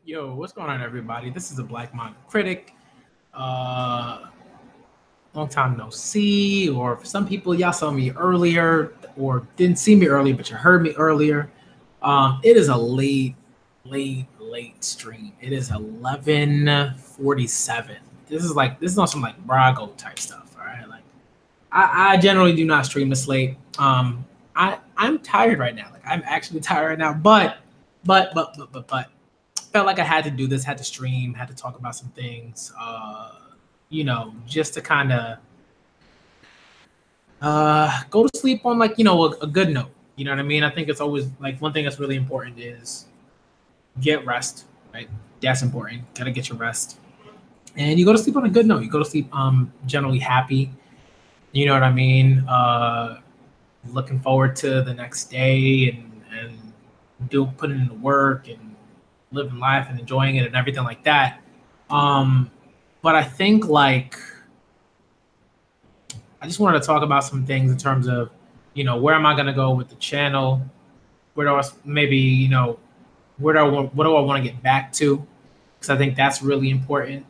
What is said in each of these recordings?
Yo, what's going on, everybody? This is a Black Manga Critic. Uh, Long time no see, or for some people, y'all saw me earlier, or didn't see me earlier, but you heard me earlier. It is a late stream. It is 11:47. This is not some like Brago type stuff. All right, like I generally do not stream this late. I'm tired right now. Like I'm actually tired right now, but felt like I had to do this, had to stream, had to talk about some things, just to kind of go to sleep on like, a good note. You know what I mean? I think it's always like one thing that's really important is get rest, right? That's important. Gotta get your rest. And you go to sleep on a good note. You go to sleep generally happy. You know what I mean? Looking forward to the next day and putting in the work and living life and enjoying it and everything like that. But I think like I just wanted to talk about some things in terms of, where am I gonna go with the channel? Where do I maybe, what do I want to get back to? Because I think that's really important.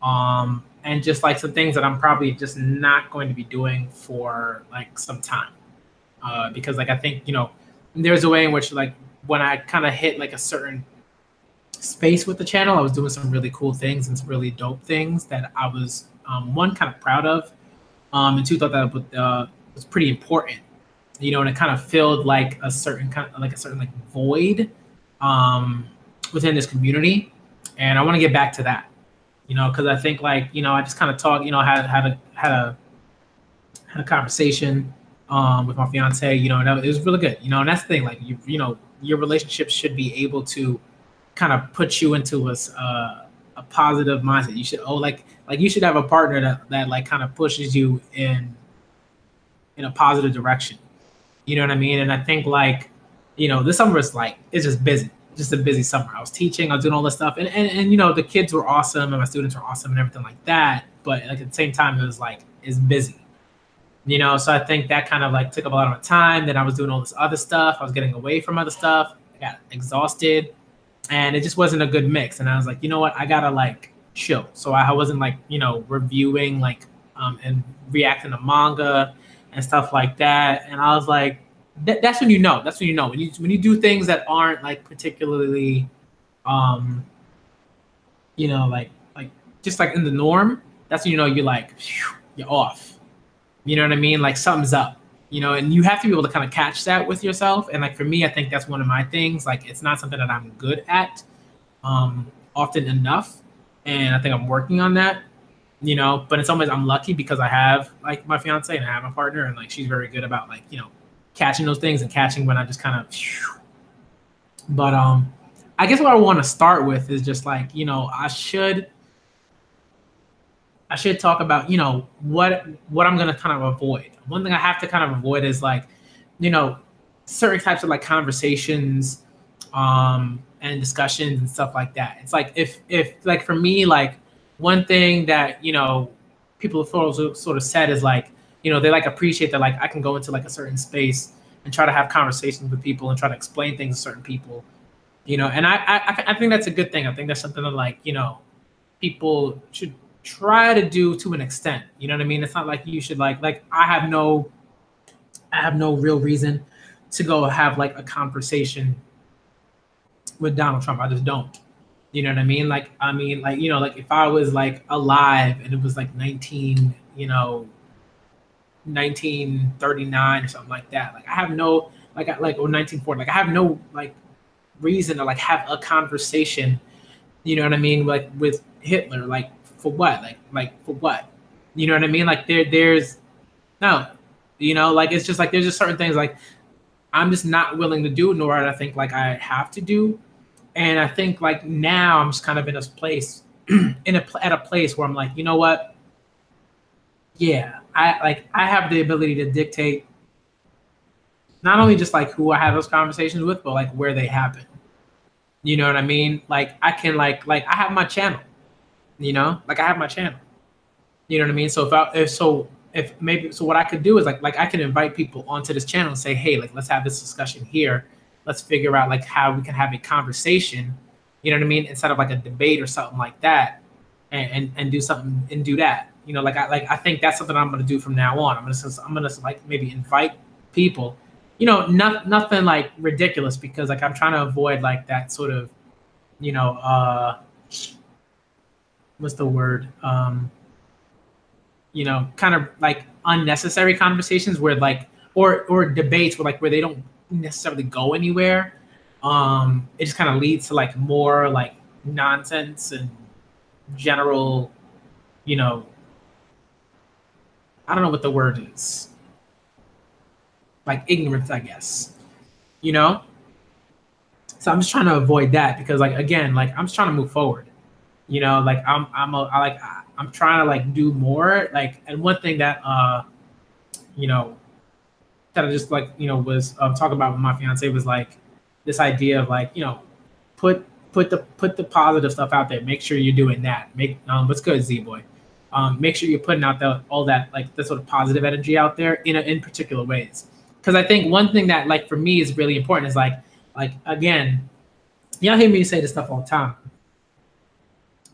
And just like some things that I'm probably just not going to be doing for like some time. Because like I think, there's a way in which like when I kind of hit like a certain space with the channel, I was doing some really cool things and some really dope things that I was one kind of proud of, and two thought that was pretty important, and it kind of filled like a certain void within this community, and I want to get back to that, because I think like I just kind of talk, had a conversation with my fiance, and it was really good, and that's the thing, like your relationship should be able to kind of put you into a positive mindset. You should you should have a partner that like kind of pushes you in a positive direction. You know what I mean? And I think like, this summer is like it's just busy, just a busy summer. I was teaching, I was doing all this stuff, and the kids were awesome and my students were awesome and everything like that. But like at the same time, it was like it's busy. So I think that kind of like took up a lot of my time. Then I was doing all this other stuff. I was getting away from other stuff. I got exhausted. And it just wasn't a good mix. And I was like, you know what? I gotta like chill. So I wasn't like, reviewing like and reacting to manga and stuff like that. And I was like, that's when you know. That's when you know. When you do things that aren't like particularly like just like in the norm, that's when you're like, you're off. You know what I mean? Like something's up. And you have to be able to kind of catch that with yourself. And like for me, I think that's one of my things. Like it's not something that I'm good at often enough. And I think I'm working on that, but it's almost I'm lucky because I have like my fiance and I have a partner and like she's very good about like, catching those things and catching when I just kind of but I guess what I want to start with is just like, I should talk about, what I'm gonna kind of avoid. One thing I have to kind of avoid is like, certain types of like conversations, and discussions and stuff like that. It's like if like for me, like one thing that people have sort of said is like, they like appreciate that like I can go into like a certain space and try to have conversations with people and try to explain things to certain people, and I think that's a good thing. I think that's something that like people should try to do to an extent. You know what I mean? It's not like you should like I have no real reason to go have like a conversation with Donald Trump. I just don't. You know what I mean? Like like if I was like alive and it was like 1939 or something like that. Like I have no or 1940. Like I have no like reason to like have a conversation. You know what I mean? Like with Hitler. Like for what? Like for what? You know what I mean? Like there's no, like it's just like there's just certain things like I'm just not willing to do, nor I think like I have to do. And I think like now I'm just kind of in this place at a place where I'm like, you know what? Yeah, I have the ability to dictate not only just like who I have those conversations with, but like where they happen. You know what I mean? Like I can like I have my channel. Like I have my channel. You know what I mean? So so what I could do is like I can invite people onto this channel and say, hey, like let's have this discussion here. Let's figure out like how we can have a conversation, You know what I mean? Instead of like a debate or something like that, and do something and do that. You know, I think that's something I'm gonna do from now on. I'm gonna like maybe invite people. You know, nothing like ridiculous, because like I'm trying to avoid like that sort of, you know, what's the word? You know, kind of like unnecessary conversations where like, or debates where like where they don't necessarily go anywhere. It just kind of leads to like more like nonsense and general, you know, I don't know what the word is, like ignorance, I guess, you know? So I'm just trying to avoid that, because like, again, like I'm just trying to move forward, you know, like I'm trying to like do more, like, and one thing that, you know, that I just like, you know, was talking about with my fiance was like this idea of like, you know, put the positive stuff out there. Make sure you're doing that. What's good, Z boy. Make sure you're putting out all that like the sort of positive energy out there in particular ways. Because I think one thing that like for me is really important is like again, y'all hear me say this stuff all the time.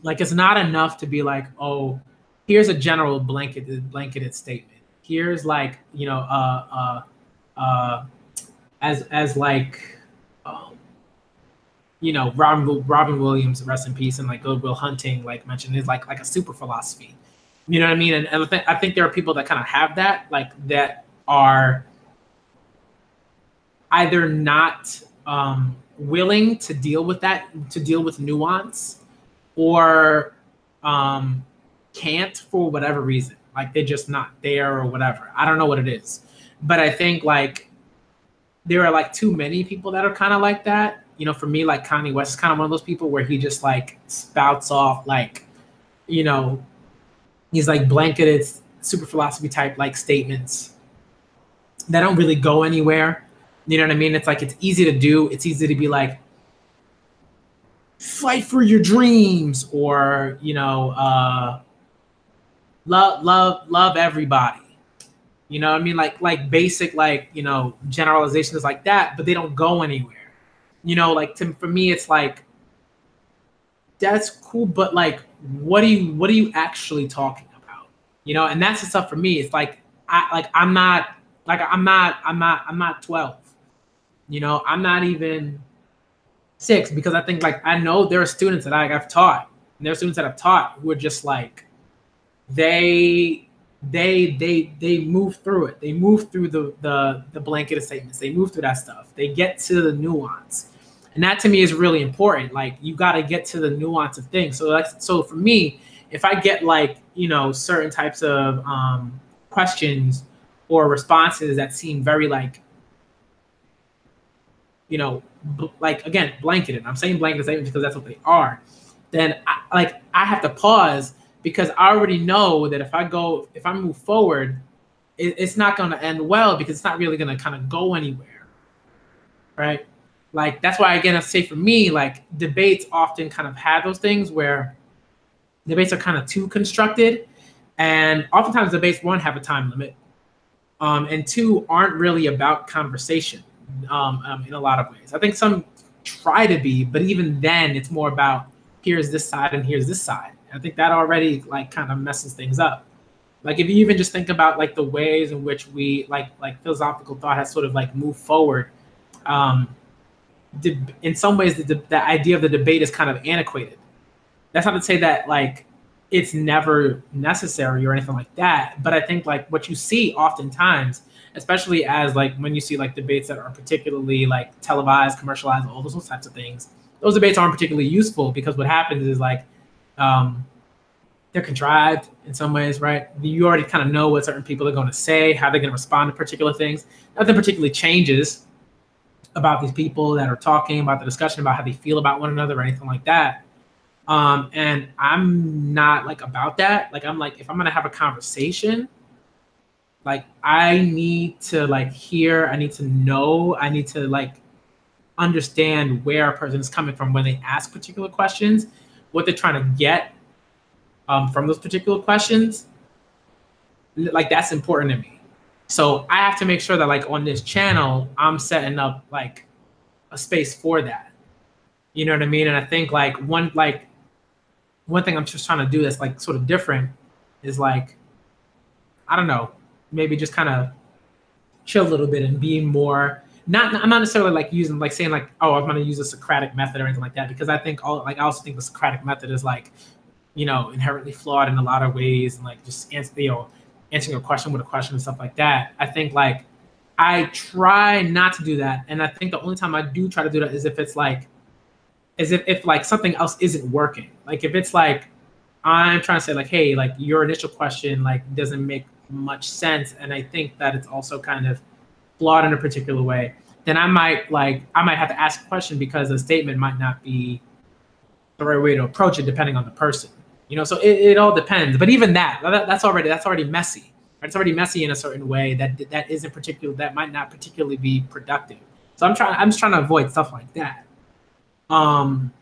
Like it's not enough to be like, oh, here's a general blanketed statement. Here's like, you know, as like, you know, Robin Williams, rest in peace, and like Good Will Hunting, like mentioned, is like a super philosophy. You know what I mean? And I think there are people that kind of have that, like that are either not willing to deal with that, to deal with nuance, or can't for whatever reason. Like they're just not there or whatever. I don't know what it is. But I think like there are like too many people that are kind of like that. You know, for me, like Kanye West is kind of one of those people where he just like spouts off like, you know, he's like blanketed super philosophy type like statements that don't really go anywhere. You know what I mean? It's like, it's easy to do. It's easy to be like, fight for your dreams, or, you know, love everybody. You know what I mean? Like basic, like, you know, generalizations like that, but they don't go anywhere. You know, like for me, it's like, that's cool, but like, what are you actually talking about? You know, and that's the stuff for me. It's like, I'm not 12. You know, I'm not even 6, because I think like I know there are students that I've taught, and there are students that I've taught who are just like, they move through it. They move through the blanket statements. They move through that stuff. They get to the nuance. And that to me is really important. Like you got to get to the nuance of things. So for me, if I get like, you know, certain types of questions or responses that seem very like, you know, like again, blanketed. I'm saying blanketed statements because that's what they are. Then I have to pause, because I already know that if I move forward, it's not going to end well, because it's not really going to kind of go anywhere, right? Like that's why, again, I say for me, like debates often kind of have those things where debates are kind of too constructed, and oftentimes debates, one, have a time limit, and two, aren't really about conversation in a lot of ways. I think some try to be, but even then, it's more about here's this side and here's this side. I think that already like kind of messes things up. Like if you even just think about like the ways in which we like philosophical thought has sort of like moved forward. In some ways, the idea of the debate is kind of antiquated. That's not to say that like it's never necessary or anything like that, but I think like what you see oftentimes, especially as like when you see like debates that are particularly like televised, commercialized, all those types of things, those debates aren't particularly useful, because what happens is like they're contrived in some ways, right? You already kind of know what certain people are going to say, how they're going to respond to particular things. Nothing particularly changes about these people that are talking about the discussion, about how they feel about one another or anything like that. And I'm not like about that. Like I'm like, if I'm going to have a conversation, like I need to like hear, I need to know, I need to like understand where a person is coming from when they ask particular questions, what they're trying to get from those particular questions. Like that's important to me. So I have to make sure that like on this channel, I'm setting up like a space for that. You know what I mean? And I think one thing I'm just trying to do that's like sort of different is like, I don't know, maybe just kind of chill a little bit and being more not I'm not necessarily like using like saying like, oh, I'm gonna use a Socratic method or anything like that, because I think all like I also think the Socratic method is like, inherently flawed in a lot of ways, and like just answering a question with a question and stuff like that. I think like I try not to do that, and I think the only time I do try to do that is if it's like if like something else isn't working. Like if it's like I'm trying to say like, hey, like your initial question like doesn't make much sense, and I think that it's also kind of flawed in a particular way, then I might have to ask a question because a statement might not be the right way to approach it depending on the person. So it all depends. But even that's already messy. Right? It's already messy in a certain way that isn't particular that might not particularly be productive. So I'm just trying to avoid stuff like that. Um,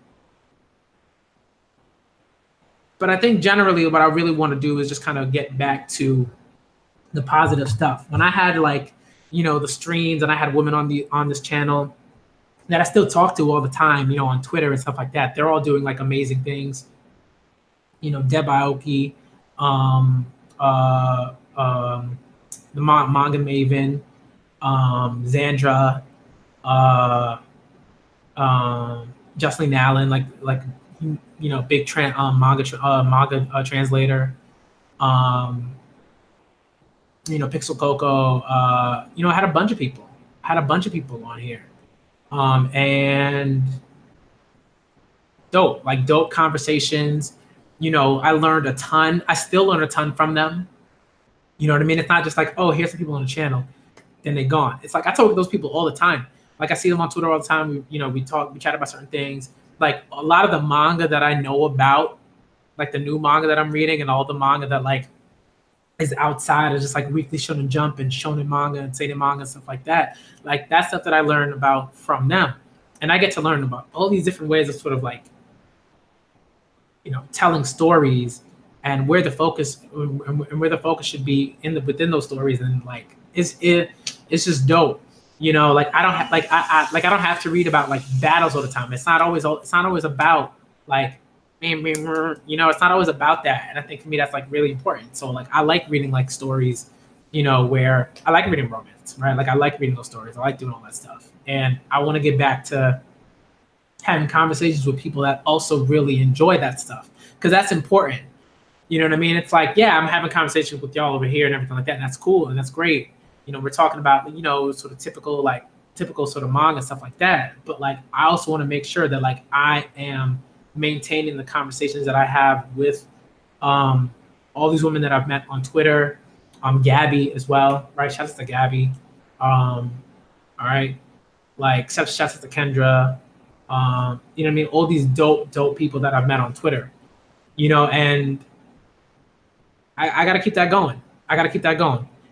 but I think generally what I really want to do is just kind of get back to the positive stuff. When I had like, the streams and I had women on this channel that I still talk to all the time, on Twitter and stuff like that. They're all doing like amazing things. Deb Aoki, um, the manga maven, Xandra, uh, Jocelyn Allen, big manga translator. Um, Pixel Coco. I had a bunch of people. On here, and dope conversations. I learned a ton. I still learn a ton from them. You know what I mean? It's not just like, oh, here's some people on the channel, then they're gone. It's like I talk to those people all the time. Like I see them on Twitter all the time. We talk, we chat about certain things. Like a lot of the manga that I know about, like the new manga that I'm reading, and all the manga that like is outside of just like Weekly Shonen Jump and Shonen Manga and Seinen Manga and stuff like that. Like that's stuff that I learned about from them, and I get to learn about all these different ways of sort of like, telling stories, and where the focus should be within those stories, and like it's just dope. Like I don't have like I don't have to read about like battles all the time. It's not always about like it's not always about that. And I think for me that's like really important. So like I like reading like stories, where I like reading romance, right? Like I like reading those stories. I like doing all that stuff. And I want to get back to having conversations with people that also really enjoy that stuff, because that's important. You know what I mean? It's like, yeah, I'm having conversations with y'all over here and everything like that, and that's cool and that's great. We're talking about, sort of typical sort of manga and stuff like that. But like, I also want to make sure that like I am maintaining the conversations that I have with all these women that I've met on Twitter, Gabby as well, right? Shouts to Gabby. All right, like shouts to Kendra. You know what I mean? All these dope people that I've met on Twitter, and I got to keep that going.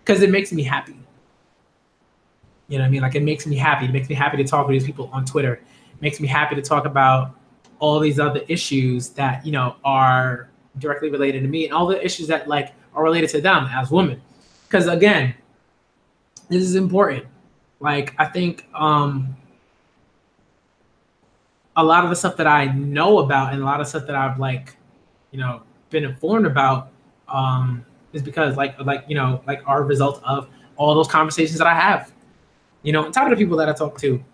Because it makes me happy. You know what I mean? Like it makes me happy. It makes me happy to talk with these people on Twitter. It makes me happy to talk about all these other issues that, are directly related to me, and all the issues that like are related to them as women. Because again, this is important. Like I think a lot of the stuff that I know about, and a lot of stuff that I've like, been informed about, is because like our result of all those conversations that I have, on top of the people that I talk to,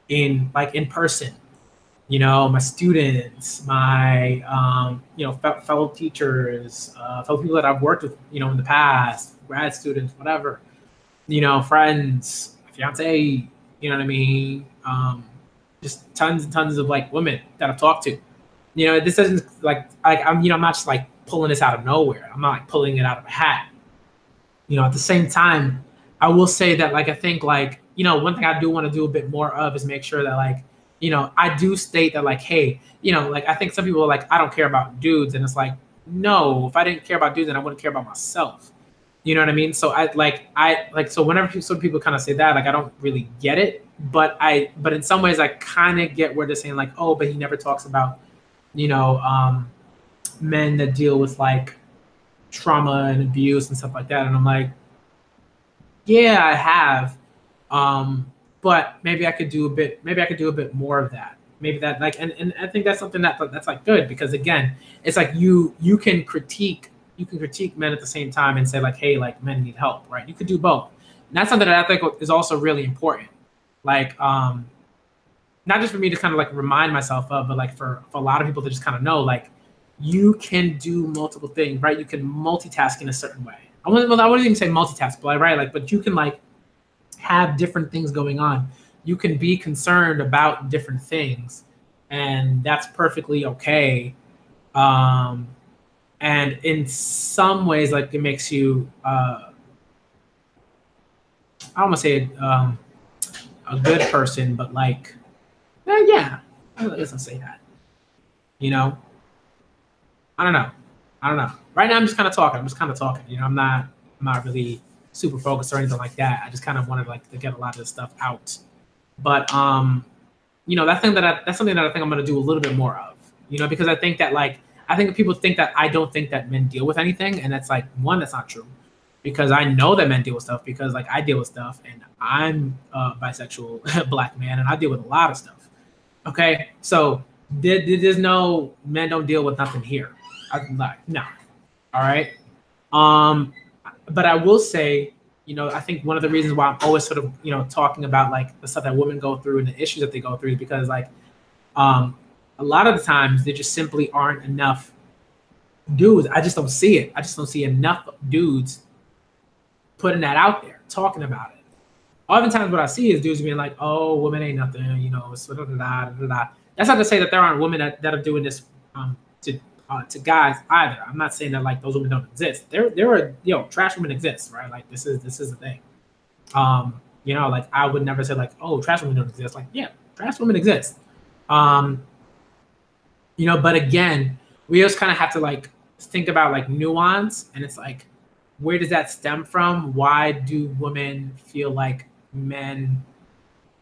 in person, my students, my fellow teachers, fellow people that I've worked with, in the past, grad students, whatever, friends, fiance, you know what I mean? Just tons and tons of like women that I've talked to. This isn't I'm not just like pulling this out of nowhere. I'm not like pulling it out of a hat. At the same time, I will say that like I think like, one thing I do want to do a bit more of is make sure that like, I do state that like, hey, like I think some people are like, I don't care about dudes, and it's like, no, if I didn't care about dudes, then I wouldn't care about myself. You know what I mean? So so whenever some people kind of say that, like I don't really get it, but in some ways I kind of get where they're saying like, oh, but he never talks about, men that deal with like trauma and abuse and stuff like that. And I'm like, yeah, I have, but maybe I could do a bit more of that. maybe that like, and I think that's something that's like good, because again, it's like you can critique men at the same time and say like, hey, like men need help, right? You could do both. And that's something that I think is also really important. Like, not just for me to kind of like remind myself of, but like for a lot of people to just kind of know, like, you can do multiple things, right? You can multitask in a certain way. I wouldn't even say multitask, but right, like, but you can like have different things going on. You can be concerned about different things, and that's perfectly okay. And in some ways, like, it makes you, I don't want to say a good person, but like, yeah, I guess I'll say that. You know, I don't know. Right now, I'm just kind of talking. You know, I'm not really super focused or anything like that. I just kind of wanted like to get a lot of this stuff out. But you know, that's something that I think I'm gonna do a little bit more of. You know, because I think that people think that I don't think that men deal with anything, and that's like, one, that's not true, because I know that men deal with stuff, because like I deal with stuff, and I'm a bisexual Black man, and I deal with a lot of stuff. Okay, so there's no, men don't deal with nothing here. I'm like, no. All right. But I will say, you know, I think one of the reasons why I'm always sort of, you know, talking about like the stuff that women go through and the issues that they go through is because like, a lot of the times there just simply aren't enough dudes. I just don't see it. I just don't see enough dudes putting that out there, talking about it. Oftentimes what I see is dudes being like, oh, women ain't nothing, you know, so da, da, da, da, da. That's not to say that there aren't women that are doing this to guys either. I'm not saying that like those women don't exist. There are, you know, trash women exist, right? Like this is the thing. You know, like I would never say like, oh, trash women don't exist. Like, yeah, trash women exist. You know, but again, we just kind of have to like think about like nuance, and it's like, where does that stem from? Why do women feel like men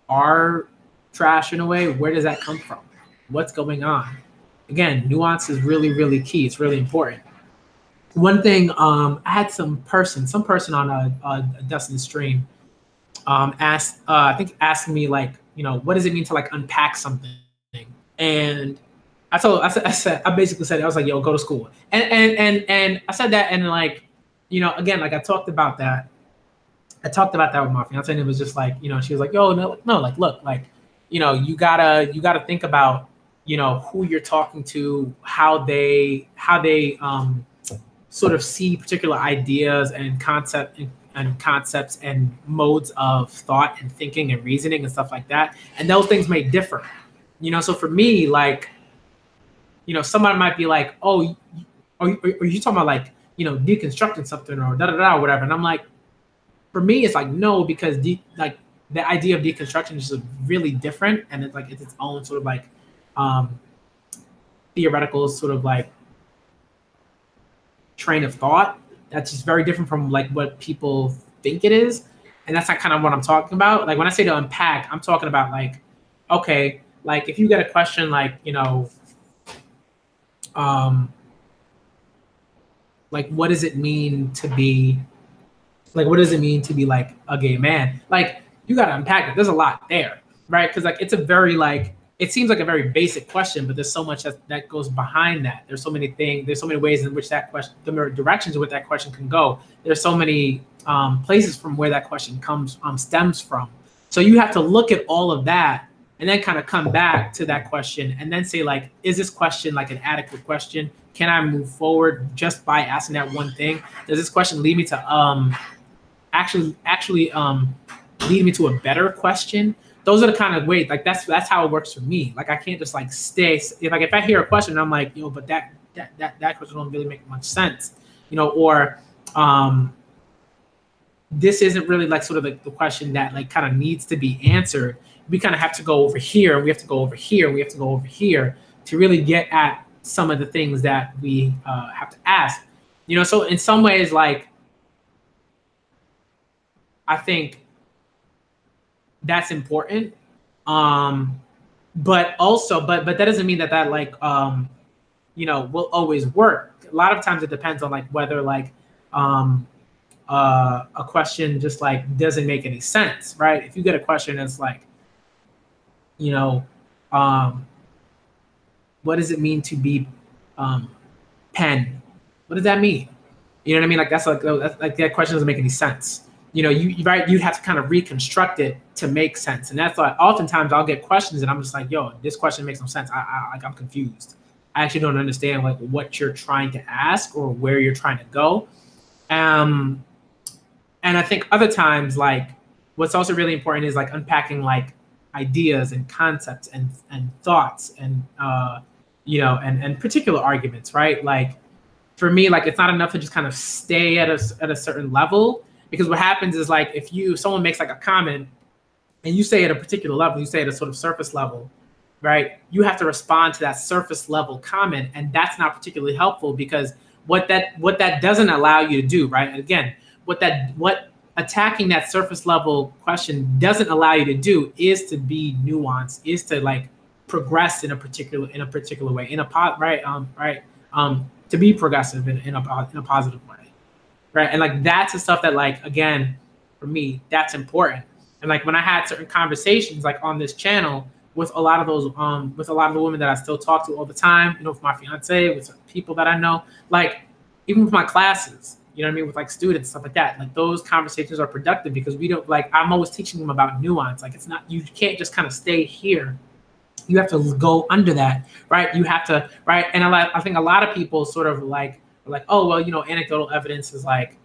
are trash in a way? Where does that come from? What's going on? Again, nuance is really, really key. It's really important. One thing, I had some person on a Dustin stream, asked me like, you know, what does it mean to like unpack something? And I basically said, I was like, yo, go to school. And I said that, and like, you know, again, like I talked about that with my fiance, and it was just like, you know, she was like, yo, no, like, look, like, you know, you gotta think about, you know, who you're talking to, how they sort of see particular ideas and concepts and modes of thought and thinking and reasoning and stuff like that. And those things may differ, you know. So for me, like, you know, somebody might be like, oh, are you talking about like, you know, deconstructing something or or whatever? And I'm like, for me, it's like, no, because like the idea of deconstruction is just really different, and it's like, it's its own sort of like theoretical sort of like train of thought that's just very different from like what people think it is. And that's not kind of what I'm talking about. Like when I say to unpack, I'm talking about like, okay, like if you get a question like, you know, like what does it mean to be like a gay man? Like you got to unpack it. There's a lot there, right? Because like it's a very like, it seems like a very basic question, but there's so much that goes behind that. There's so many things. There's so many ways in which that question, the directions in which that question can go. There's so many places from where that question stems from. So you have to look at all of that and then kind of come back to that question and then say like, is this question like an adequate question? Can I move forward just by asking that one thing? Does this question lead me to actually lead me to a better question? Those are the kind of ways, like that's how it works for me. Like I can't just like stay, if I hear a question and I'm like, yo, but that question don't really make much sense, you know, or this isn't really like sort of like the question that like kind of needs to be answered. We kind of have to go over here, and we have to go over here, and we have to go over here to really get at some of the things that we have to ask, you know. So in some ways, like I think that's important, but also, but that doesn't mean that like you know, will always work. A lot of times it depends on like whether like a question just like doesn't make any sense, right? If you get a question that's like, you know, Um, what does it mean to be pen? What does that mean? You know what I mean? Like that's like that question doesn't make any sense. You know, you have to kind of reconstruct it to make sense, and that's why oftentimes I'll get questions and I'm just like, yo, this question makes no sense. I'm confused. I actually don't understand like what you're trying to ask or where you're trying to go. Um, and I think other times, like what's also really important is like unpacking like ideas and concepts and thoughts and you know and particular arguments, right? Like for me, like it's not enough to just kind of stay at a certain level, because what happens is like if someone makes like a comment and you say at a particular level, you say at a sort of surface level, right? You have to respond to that surface level comment, and that's not particularly helpful because what that doesn't allow you to do, right? Again, what attacking that surface level question doesn't allow you to do is to be nuanced, is to like progress in a particular way, to be progressive in a positive way, right? And like that's the stuff that like again for me that's important. And like when I had certain conversations like on this channel with a lot of those with a lot of the women that I still talk to all the time, you know, with my fiance, with people that I know, like even with my classes, you know what I mean, with like students, stuff like that, like those conversations are productive because we don't like I'm always teaching them about nuance. Like it's not, you can't just kind of stay here, you have to go under that, right? You have to, right? And I think a lot of people sort of like, oh, well, you know, anecdotal evidence is like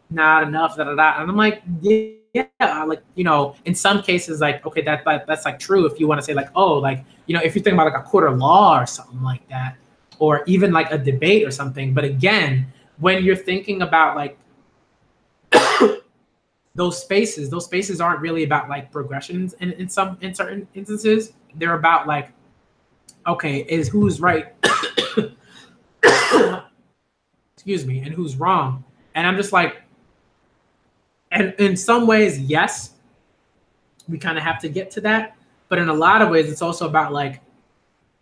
not enough, da da da. And I'm like, yeah, like, you know, in some cases, like, okay, that's like true if you want to say like, oh, like, you know, if you think about like a court of law or something like that, or even like a debate or something. But again, when you're thinking about like those spaces aren't really about like progressions in certain instances. They're about like, okay, is who's right excuse me, and who's wrong. And I'm just like, and in some ways, yes, we kind of have to get to that. But in a lot of ways, it's also about like,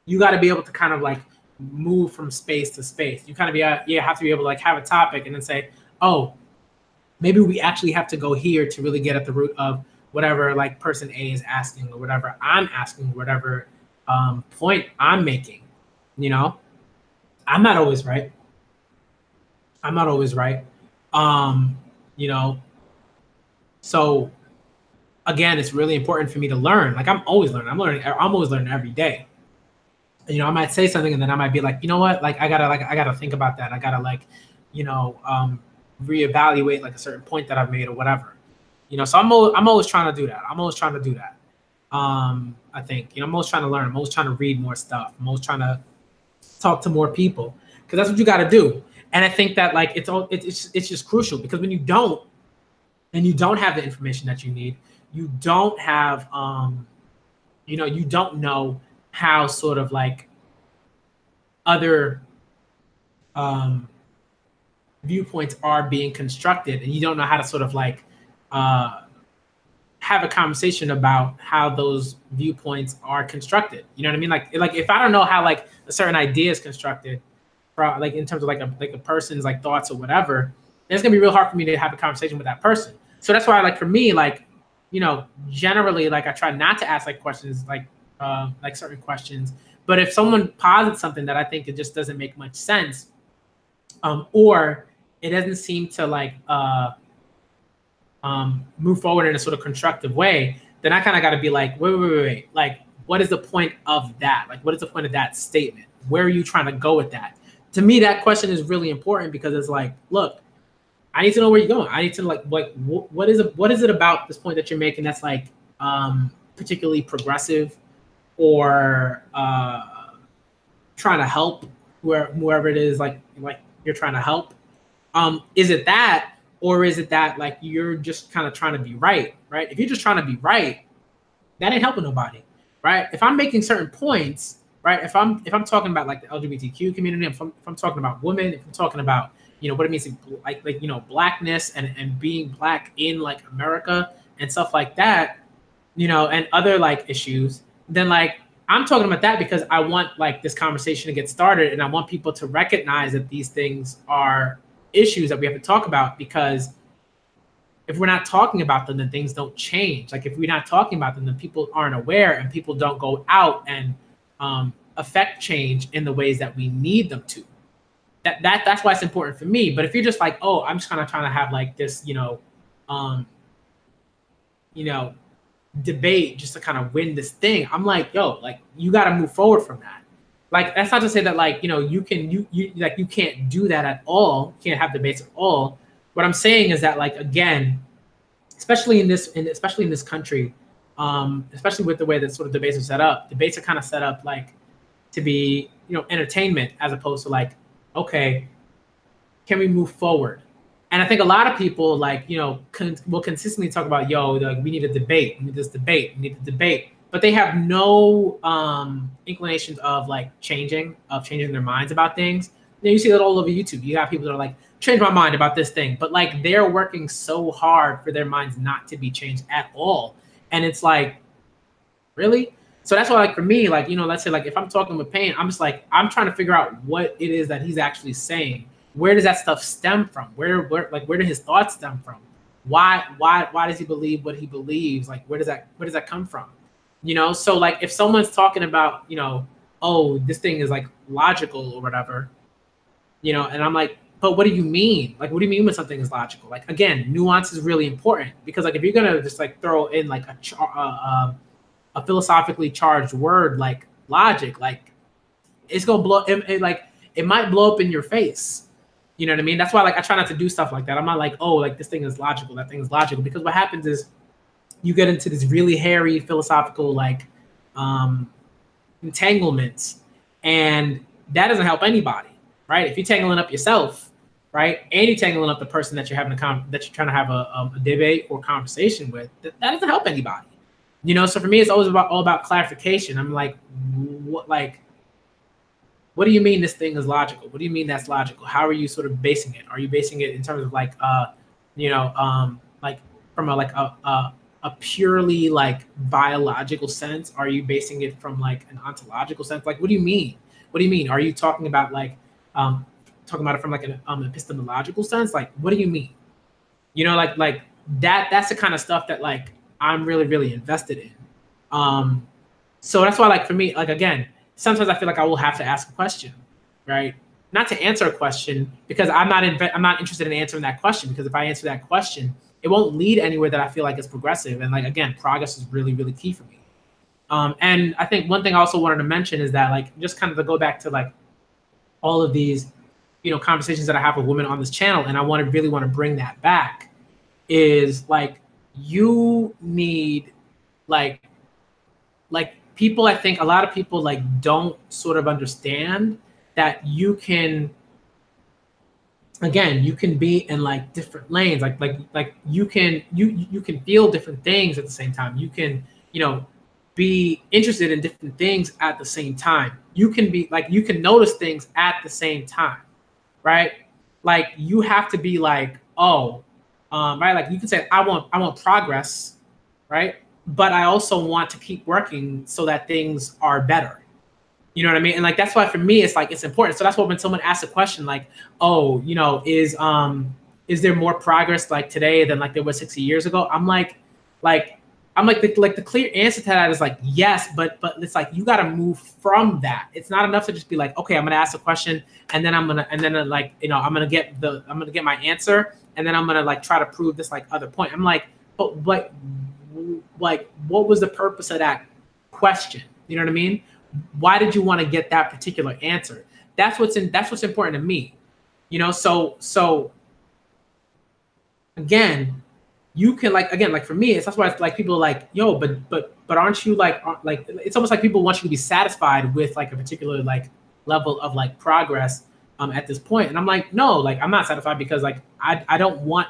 you got to be able to kind of like move from space to space. You kind of you have to be able to like have a topic and then say, oh, maybe we actually have to go here to really get at the root of whatever like person A is asking or whatever I'm asking, whatever point I'm making. You know, I'm not always right. I'm not always right. You know, so again, it's really important for me to learn. Like I'm always learning. I'm always learning every day. You know, I might say something and then I might be like, you know what? Like I gotta think about that. I gotta like, you know, reevaluate like a certain point that I've made or whatever. You know, so I'm always trying to do that. I think, you know, I'm always trying to learn. I'm always trying to read more stuff. I'm always trying to talk to more people because that's what you got to do. And I think that like it's just crucial because when you don't, and you don't have the information that you need, you don't have you know, you don't know how sort of like other viewpoints are being constructed, and you don't know how to sort of like have a conversation about how those viewpoints are constructed. You know what I mean? Like if I don't know how like a certain idea is constructed, like in terms of like a person's like thoughts or whatever, it's gonna be real hard for me to have a conversation with that person. So that's why like for me, like, you know, generally like I try not to ask like questions like certain questions. But if someone posits something that I think it just doesn't make much sense, or it doesn't seem to like move forward in a sort of constructive way, then I kind of got to be like, wait, like, what is the point of that? Like, what is the point of that statement? Where are you trying to go with that? To me, that question is really important because it's like, look, I need to know where you're going. I need to like what is it about this point that you're making that's like particularly progressive or trying to help whoever it is like you're trying to help. Is it that, or is it that like you're just kind of trying to be right? If you're just trying to be right, that ain't helping nobody, right? If I'm making certain points, right? If I'm talking about like the LGBTQ community, if I'm talking about women, if I'm talking about, you know, what it means to like you know, blackness and being black in like America and stuff like that, you know, and other like issues, then like I'm talking about that because I want like this conversation to get started, and I want people to recognize that these things are issues that we have to talk about, because if we're not talking about them, then things don't change. Like if we're not talking about them, then people aren't aware, and people don't go out and affect change in the ways that we need them to. That's why it's important for me. But if you're just like, oh, I'm just kind of trying to have like this, debate just to kind of win this thing, I'm like, yo, like you got to move forward from that. Like that's not to say that like you can't do that at all. You can't have debates at all. What I'm saying is that, like, again, especially in this country, especially with the way that sort of debates are set up, debates are kind of set up like to be entertainment, as opposed to like, okay, can we move forward? And I think a lot of people like will consistently talk about, yo, like we need a debate, we need this debate, we need the debate, but they have no inclinations of like changing their minds about things. You see that all over YouTube. You have people that are like, change my mind about this thing, but like they're working so hard for their minds not to be changed at all. And it's like, really? So that's why, like, for me, like, let's say like if I'm talking with Payne, I'm just like, I'm trying to figure out what it is that he's actually saying. Where does that stuff stem from? Where do his thoughts stem from? Why does he believe what he believes? Like, where does that come from? So like if someone's talking about, oh, this thing is like logical or whatever, and I'm like, but what do you mean? Like, what do you mean when something is logical? Like, again, nuance is really important, because like if you're gonna just like throw in like a philosophically charged word like logic, like it's gonna blow it might blow up in your face. You know what I mean? That's why like I try not to do stuff like that. I'm not like, oh, like this thing is logical, that thing is logical, because what happens is you get into this really hairy philosophical like entanglements, and that doesn't help anybody, right? If you're tangling up yourself, right, and you're tangling up the person that you're having that you're trying to have a debate or conversation with, that doesn't help anybody. So for me, it's always all about clarification. I'm like, what do you mean this thing is logical? What do you mean that's logical? How are you sort of basing it? Are you basing it in terms of like, like from a purely like biological sense? Are you basing it from like an ontological sense? Like, what do you mean? What do you mean? Are you talking about like, talking about it from like an epistemological sense? Like, what do you mean? Like that's the kind of stuff that like I'm really, really invested in. So that's why, like, for me, like, again, sometimes I feel like I will have to ask a question, right? Not to answer a question, because I'm not interested in answering that question, because if I answer that question, it won't lead anywhere that I feel like is progressive. And like, again, progress is really, really key for me. And I think one thing I also wanted to mention is that, like, just kind of to go back to like all of these, conversations that I have with women on this channel, and I really want to bring that back, is like, you need like people, I think a lot of people like don't sort of understand that you can be in like different lanes, like you can feel different things at the same time. You can be interested in different things at the same time. You can notice things at the same time, right? Like you have to be like, oh, right, like you can say I want progress, right? But I also want to keep working so that things are better. You know what I mean? And like, that's why for me, it's like, it's important. So that's why when someone asks a question like, oh, is there more progress like today than like there was 60 years ago? The clear answer to that is like, yes, but it's like, you got to move from that. It's not enough to just be like, okay, I'm going to ask a question and then I'm going to get my answer. And then I'm going to like try to prove this like other point. I'm like, but what was the purpose of that question? You know what I mean? Why did you want to get that particular answer? That's what's important to me. So again, you can like for me, that's why it's like people are like, yo, but aren't you like it's almost like people want you to be satisfied with like a particular like level of like progress at this point. And I'm like, no, like I'm not satisfied, because like I don't want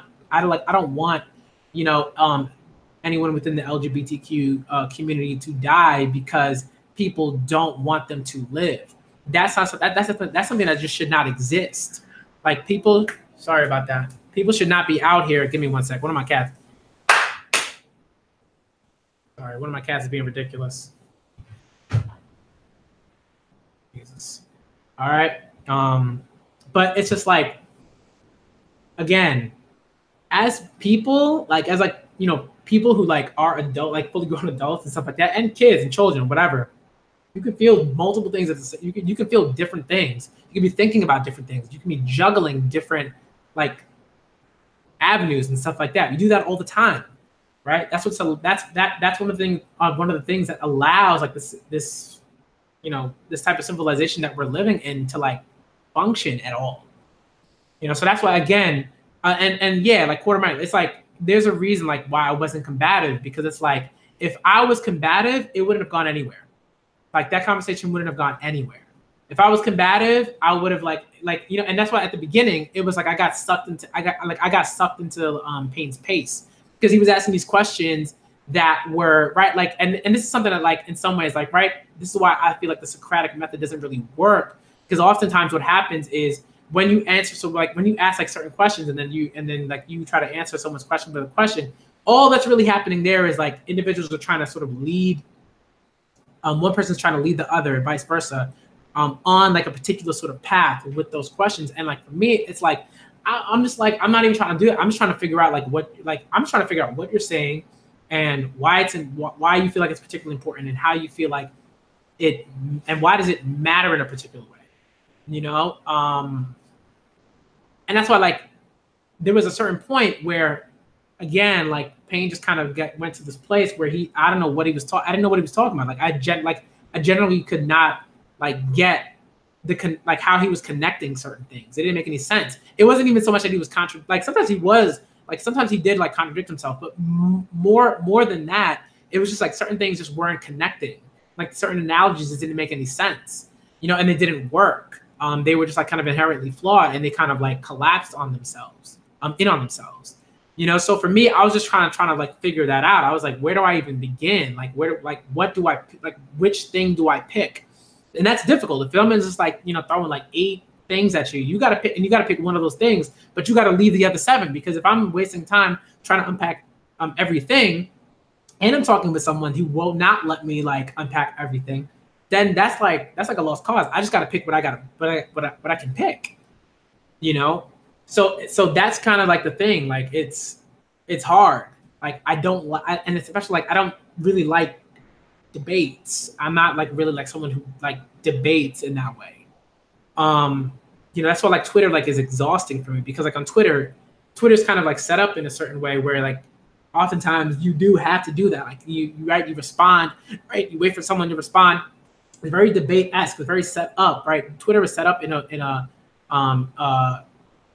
anyone within the LGBTQ community to die because people don't want them to live. That's something that just should not exist. Like people, sorry about that. People should not be out here. Give me one sec. One of my cats. Sorry, one of my cats is being ridiculous. Jesus. All right. But it's just like, again, as people, like as like, you know, people who like are adult, like fully grown adults and stuff like that, and kids and children, whatever, you can feel multiple things at the, you can feel different things. You can be thinking about different things. You can be juggling different like avenues and stuff like that. We do that all the time, right? That's what's that's one of the things that allows like this you know, this type of civilization that we're living in to like function at all. You know, so that's why again, and yeah, like quarter mile, it's like there's a reason like why I wasn't combative, because it's like if I was combative, it wouldn't have gone anywhere. Like that conversation wouldn't have gone anywhere. If I was combative, I would have like you know, and that's why at the beginning it was like I got sucked into Payne's pace, because he was asking these questions that were right, like and this is something that like in some ways like right, this is why I feel like the Socratic method doesn't really work, because oftentimes what happens is when you answer, so like when you ask like certain questions and then like you try to answer someone's question with a question, all that's really happening there is like individuals are trying to sort of lead, one person's trying to lead the other and vice versa, on like a particular sort of path with those questions. And like for me, it's like I'm just like I'm not even trying to do it. I'm just trying to figure out like what, like I'm just trying to figure out what you're saying and why it's why you feel like it's particularly important and how you feel like it, and why does it matter in a particular way, you know? And that's why like there was a certain point where again like Payne just kind of went to this place where I don't know what he was talking. I didn't know what he was talking about. Like I generally could not like get like how he was connecting certain things. It didn't make any sense. It wasn't even so much that he was like sometimes he was like, sometimes he did like contradict himself, but more than that, it was just like certain things just weren't connecting. Like certain analogies just didn't make any sense, you know, and it didn't work. They were just like kind of inherently flawed, and they kind of like collapsed on themselves, in on themselves, you know. So for me, I was just trying to like figure that out. I was like, where do I even begin? Like what do I like? Which thing do I pick? And that's difficult. The film is just like, you know, throwing like 8 things at you. You got to pick, and you got to pick one of those things, but you got to leave the other 7, because if I'm wasting time trying to unpack everything, and I'm talking with someone who will not let me like unpack everything, then that's like a lost cause. I just got to pick what I can pick, you know. So that's kind of like the thing. Like it's hard. Like I don't like, and especially like I don't really like debates. I'm not like really like someone who like debates in that way. You know, that's why like Twitter like is exhausting for me, because like on Twitter's kind of like set up in a certain way where like oftentimes you do have to do that. Like you respond, right? You wait for someone to respond. It's very debate-esque. It's very set up, right? Twitter is set up in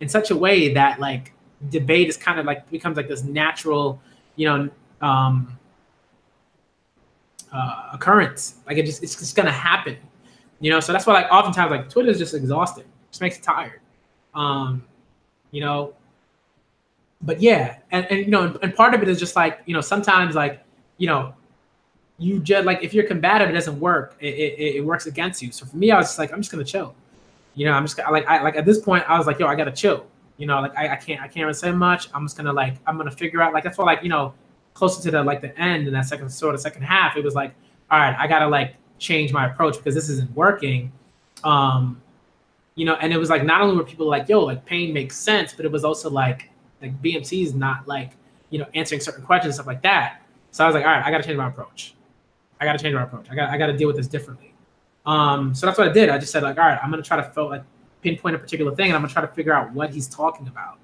such a way that like debate is kind of like becomes like this natural, you know, occurrence. Like it's just gonna happen, you know. So that's why like oftentimes like Twitter is just exhausting. Just makes you tired, you know. But yeah, and you know, and part of it is just like, you know, sometimes like, you know, you just like if you're combative, it doesn't work. It works against you. So for me, I was just like, I'm just gonna chill. You know, I'm just like at this point, I was like, yo, I gotta chill. You know, like I can't really say much. I'm just gonna like I'm gonna figure out, like that's why like, you know, closer to the end in that second half, it was like, all right, I gotta like change my approach because this isn't working. You know, and it was like not only were people like, yo, like Payne makes sense, but it was also like BMC is not like, you know, answering certain questions and stuff like that. So I was like, all right, I gotta change my approach. I gotta deal with this differently. So that's what I did. I just said like, all right, I'm gonna try to pinpoint a particular thing, and I'm gonna try to figure out what he's talking about.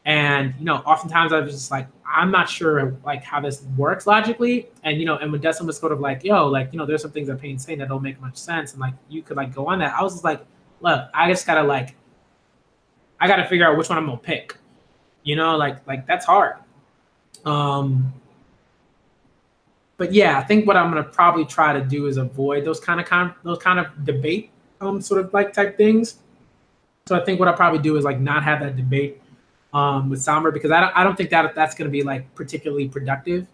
And you know, oftentimes I was just like, I'm not sure like how this works logically. And you know, and when Destin was sort of like, yo, like, you know, there's some things that Payne's saying that don't make much sense, and like you could like go on that. I was just like, look, I gotta figure out which one I'm gonna pick. You know, like that's hard. But yeah, I think what I'm gonna probably try to do is avoid those kind of debate sort of like type things. So I think what I'll probably do is like not have that debate with Somber, because I don't think that's gonna be like particularly productive.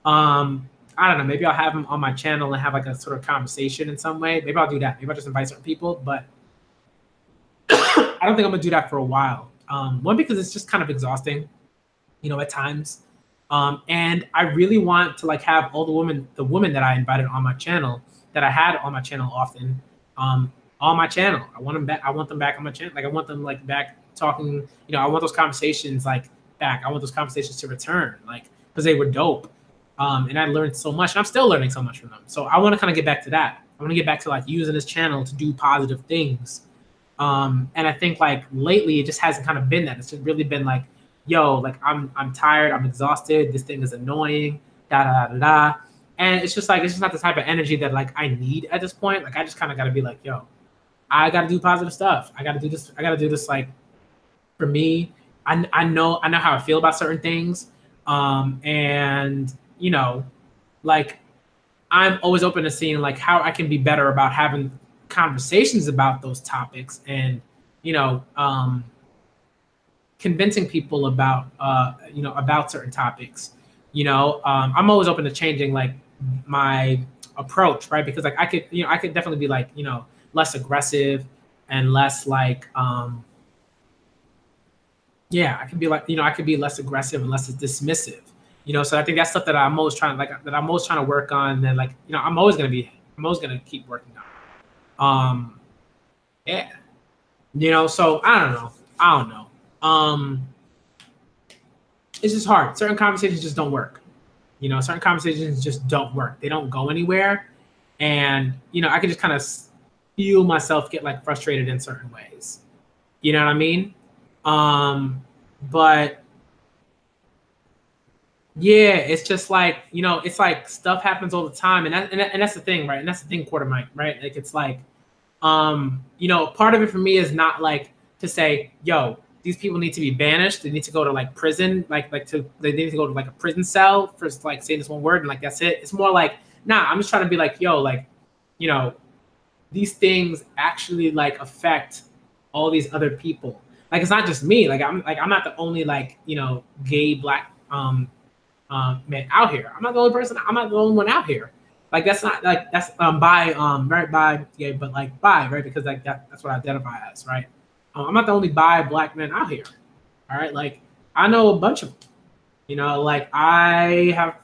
I don't know, maybe I'll have him on my channel and have like a sort of conversation in some way. Maybe I'll do that. Maybe I'll just invite certain people, but I don't think I'm gonna do that for a while. One, because it's just kind of exhausting, you know, at times. And I really want to like have all the women that I invited on my channel, that I had on my channel often, on my channel. I want them back on my channel. Like I want them like back talking, you know, I want those conversations like back. I want those conversations to return, like, because they were dope. And I learned so much, and I'm still learning so much from them. So I want to kind of get back to that. I want to get back to like using this channel to do positive things. And I think like lately it just hasn't kind of been that. It's just really been like, yo, like I'm tired, I'm exhausted, this thing is annoying, da da da da. And it's just not the type of energy that like I need at this point. Like I just kind of gotta be like, yo, I gotta do positive stuff. I gotta do this like for me. I know how I feel about certain things. And you know, like I'm always open to seeing like how I can be better about having conversations about those topics and, you know, convincing people about, you know, about certain topics. You know, I'm always open to changing like my approach, right? Because like I could definitely be like, you know, less aggressive and less like, yeah, I could be like, you know, I could be less aggressive and less dismissive. You know, so I think that's stuff that I'm always trying to work on. And like, you know, I'm always gonna keep working on. Yeah, you know, so I don't know. It's just hard. Certain conversations just don't work. You know, certain conversations just don't work. They don't go anywhere. And, you know, I can just kind of feel myself get like frustrated in certain ways. You know what I mean? But yeah, it's just like, you know, it's like stuff happens all the time. And that's the thing, right? And that's the thing, Quarter Mike, right? Like, it's like, you know, part of it for me is not like to say, yo, these people need to be banished. They need to go to like prison, they need to go to like a prison cell for like saying this one word and like that's it. It's more like, nah, I'm just trying to be like, yo, like, you know, these things actually like affect all these other people. Like it's not just me. Like I'm not the only like, you know, gay black man out here. I'm not the only person. I'm not the only one out here. Like that's not like that's bi right bi yeah, but like bi, right, because like that's what I identify as, right. I'm not the only bi black man out here. All right, like I know a bunch of them. You know, like I have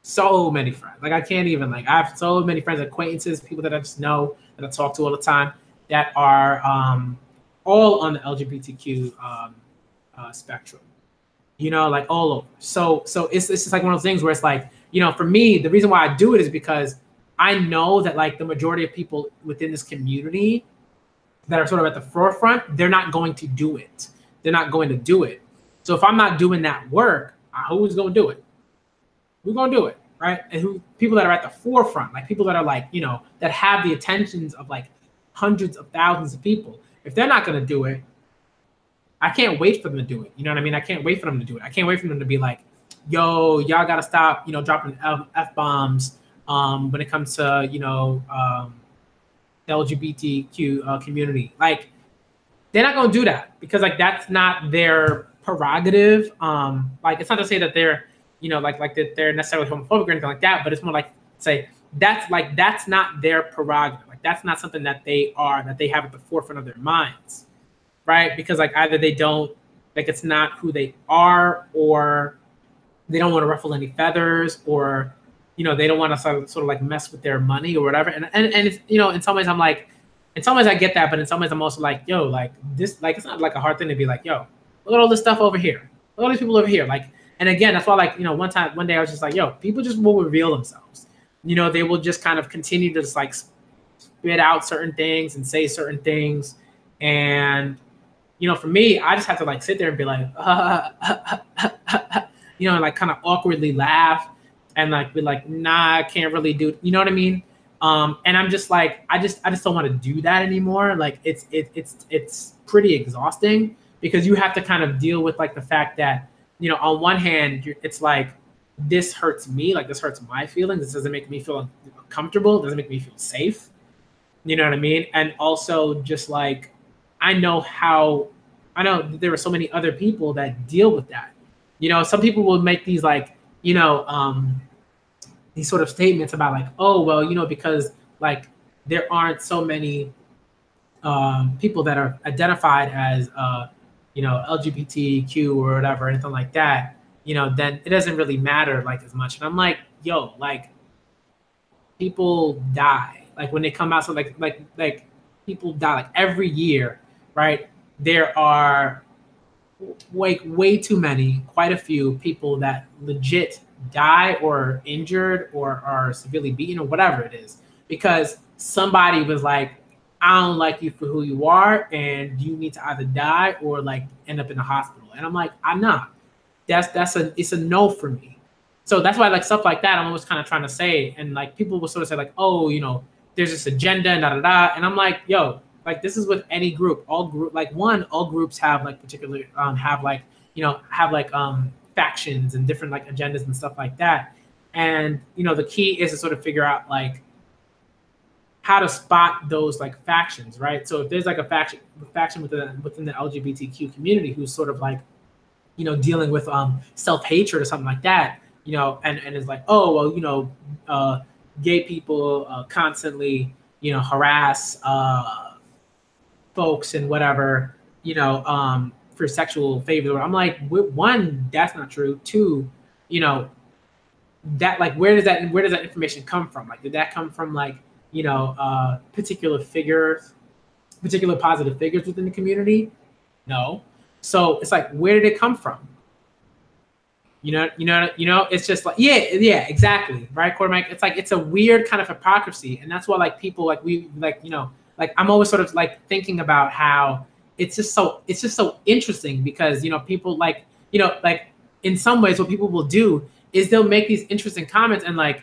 so many friends. Like I can't even like I have so many friends, acquaintances, people that I just know that I talk to all the time that are all on the LGBTQ spectrum. You know, like all over. So it's just like one of those things where it's like, you know, for me, the reason why I do it is because I know that like the majority of people within this community that are sort of at the forefront, they're not going to do it. They're not going to do it. So if I'm not doing that work, who's going to do it? Who's going to do it, right? And who people that are at the forefront, like people that are like, you know, that have the attentions of like hundreds of thousands of people. If they're not going to do it, I can't wait for them to do it. You know what I mean? I can't wait for them to do it. I can't wait for them to be like, yo, y'all got to stop, you know, dropping F-bombs when it comes to, you know, the LGBTQ community. Like, they're not going to do that because, like, that's not their prerogative. Like, it's not to say that they're, you know, like that they're necessarily homophobic or anything like that, but it's more like say that's not their prerogative. Like, that's not something that they have at the forefront of their minds. Right? Because like either they don't, like it's not who they are, or they don't want to ruffle any feathers, or, you know, they don't want to sort of like mess with their money or whatever. And it's, you know, in some ways I'm like, in some ways I get that, but in some ways I'm also like, yo, like this, like it's not like a hard thing to be like, yo, look at all this stuff over here. Look at all these people over here. Like, and again, that's why, like, you know, one day I was just like, yo, people just will reveal themselves. You know, they will just kind of continue to just like spit out certain things and say certain things. And you know, for me, I just have to like sit there and be like, you know, and like kind of awkwardly laugh and like be like, nah, I can't really do it. You know what I mean? And I'm just like, I just don't want to do that anymore. Like it's pretty exhausting because you have to kind of deal with like the fact that, you know, on one hand, it's like, this hurts me, like this hurts my feelings. This doesn't make me feel comfortable. It doesn't make me feel safe. You know what I mean? And also just like, I know there are so many other people that deal with that. You know, some people will make these like, you know, these sort of statements about like, oh, well, you know, because like there aren't so many people that are identified as, you know, LGBTQ or whatever, anything like that, you know, then it doesn't really matter like as much. And I'm like, yo, like people die. Like when they come out, so like people die like every year. Right, there are like way too many, quite a few people that legit die or injured or are severely beaten or whatever it is because somebody was like, I don't like you for who you are and you need to either die or like end up in the hospital. And I'm like, I'm not. It's a no for me. So that's why like stuff like that I'm always kind of trying to say, and like people will sort of say like, oh, you know, there's this agenda and da da da, and I'm like, yo, like this is with any group, all groups have like particular have like, you know, have like factions and different like agendas and stuff like that, and you know the key is to sort of figure out like how to spot those like factions, right? So if there's like a faction within the LGBTQ community who's sort of like, you know, dealing with self-hatred or something like that, you know, and it's like, oh, well, you know, gay people constantly, you know, harass folks and whatever, you know, for sexual favors. I'm like, one, that's not true. Two, you know, that like where does that information come from? Like, did that come from like, you know, particular positive figures within the community? No. So it's like, where did it come from? You know, it's just like, yeah, exactly. Right, Quartermack? It's like, it's a weird kind of hypocrisy. And that's why like people like we like, you know, like I'm always sort of like thinking about how it's just so interesting because, you know, people like, you know, like in some ways what people will do is they'll make these interesting comments and like,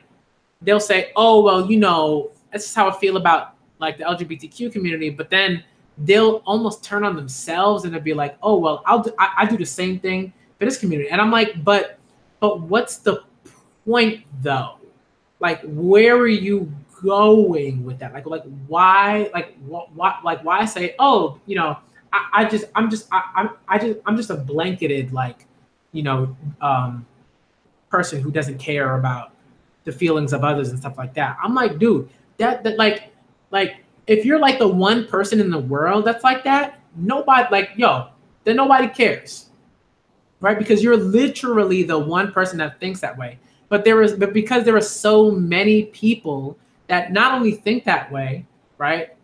they'll say, oh, well, you know, that's just how I feel about like the LGBTQ community. But then they'll almost turn on themselves and they'll be like, oh, well, I do the same thing for this community. And I'm like, but what's the point though? Like, where are you going with that? Like why, why say, oh, you know, I'm just a blanketed, like, you know, person who doesn't care about the feelings of others and stuff like that. I'm like, dude, that like if you're like the one person in the world that's like that, nobody like, yo, then nobody cares, right? Because you're literally the one person that thinks that way. But because there are so many people that not only think that way, right,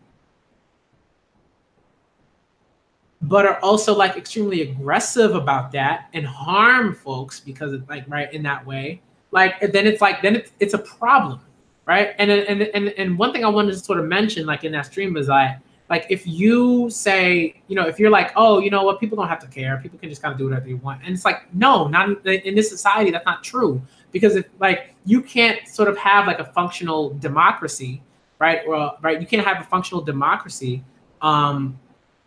but are also like extremely aggressive about that and harm folks because of like, right, in that way, like then it's a problem, right? And one thing I wanted to sort of mention like in that stream is like if you say, you know, if you're like, oh, you know what, people don't have to care, people can just kind of do whatever they want, and it's like, no, not in this society, that's not true. Because if like you can't sort of have like a functional democracy, right, or right, you can't have a functional democracy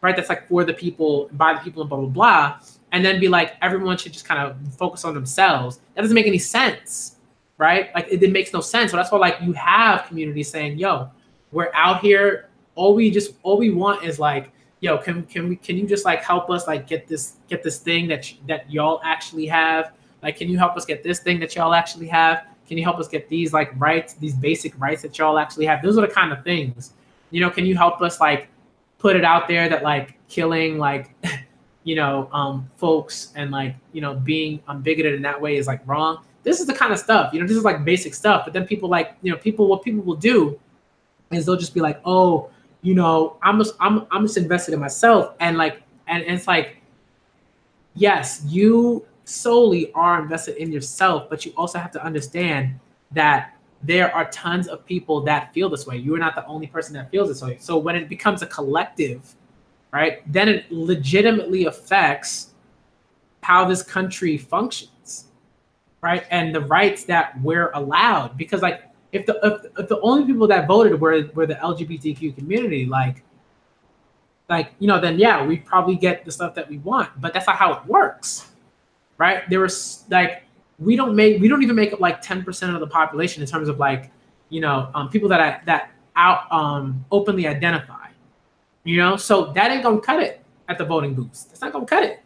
right, that's like for the people, by the people, and blah blah blah, and then be like everyone should just kind of focus on themselves. That doesn't make any sense, right? Like it makes no sense. So that's why like you have communities saying, yo, we're out here, all we want is like, yo, can you just like help us like get this thing that y'all actually have? Like, can you help us get this thing that y'all actually have? Can you help us get these like rights, these basic rights that y'all actually have? Those are the kind of things, you know. Can you help us like put it out there that like killing like you know folks and like, you know, being bigoted in that way is like wrong? This is the kind of stuff, you know, this is like basic stuff. But then people like, you know, what people will do is they'll just be like, oh, you know, I'm just invested in myself, and like and it's like, yes, you solely are invested in yourself, but you also have to understand that there are tons of people that feel this way. You are not the only person that feels this way. So when it becomes a collective, right, then it legitimately affects how this country functions, right, and the rights that we're allowed. Because like if the only people that voted were the LGBTQ community, like you know, then yeah, we probably get the stuff that we want. But that's not how it works, right? There was like we don't even make up like 10% of the population in terms of like, you know, people that openly identify, you know. So that ain't gonna cut it at the voting booths. That's not gonna cut it,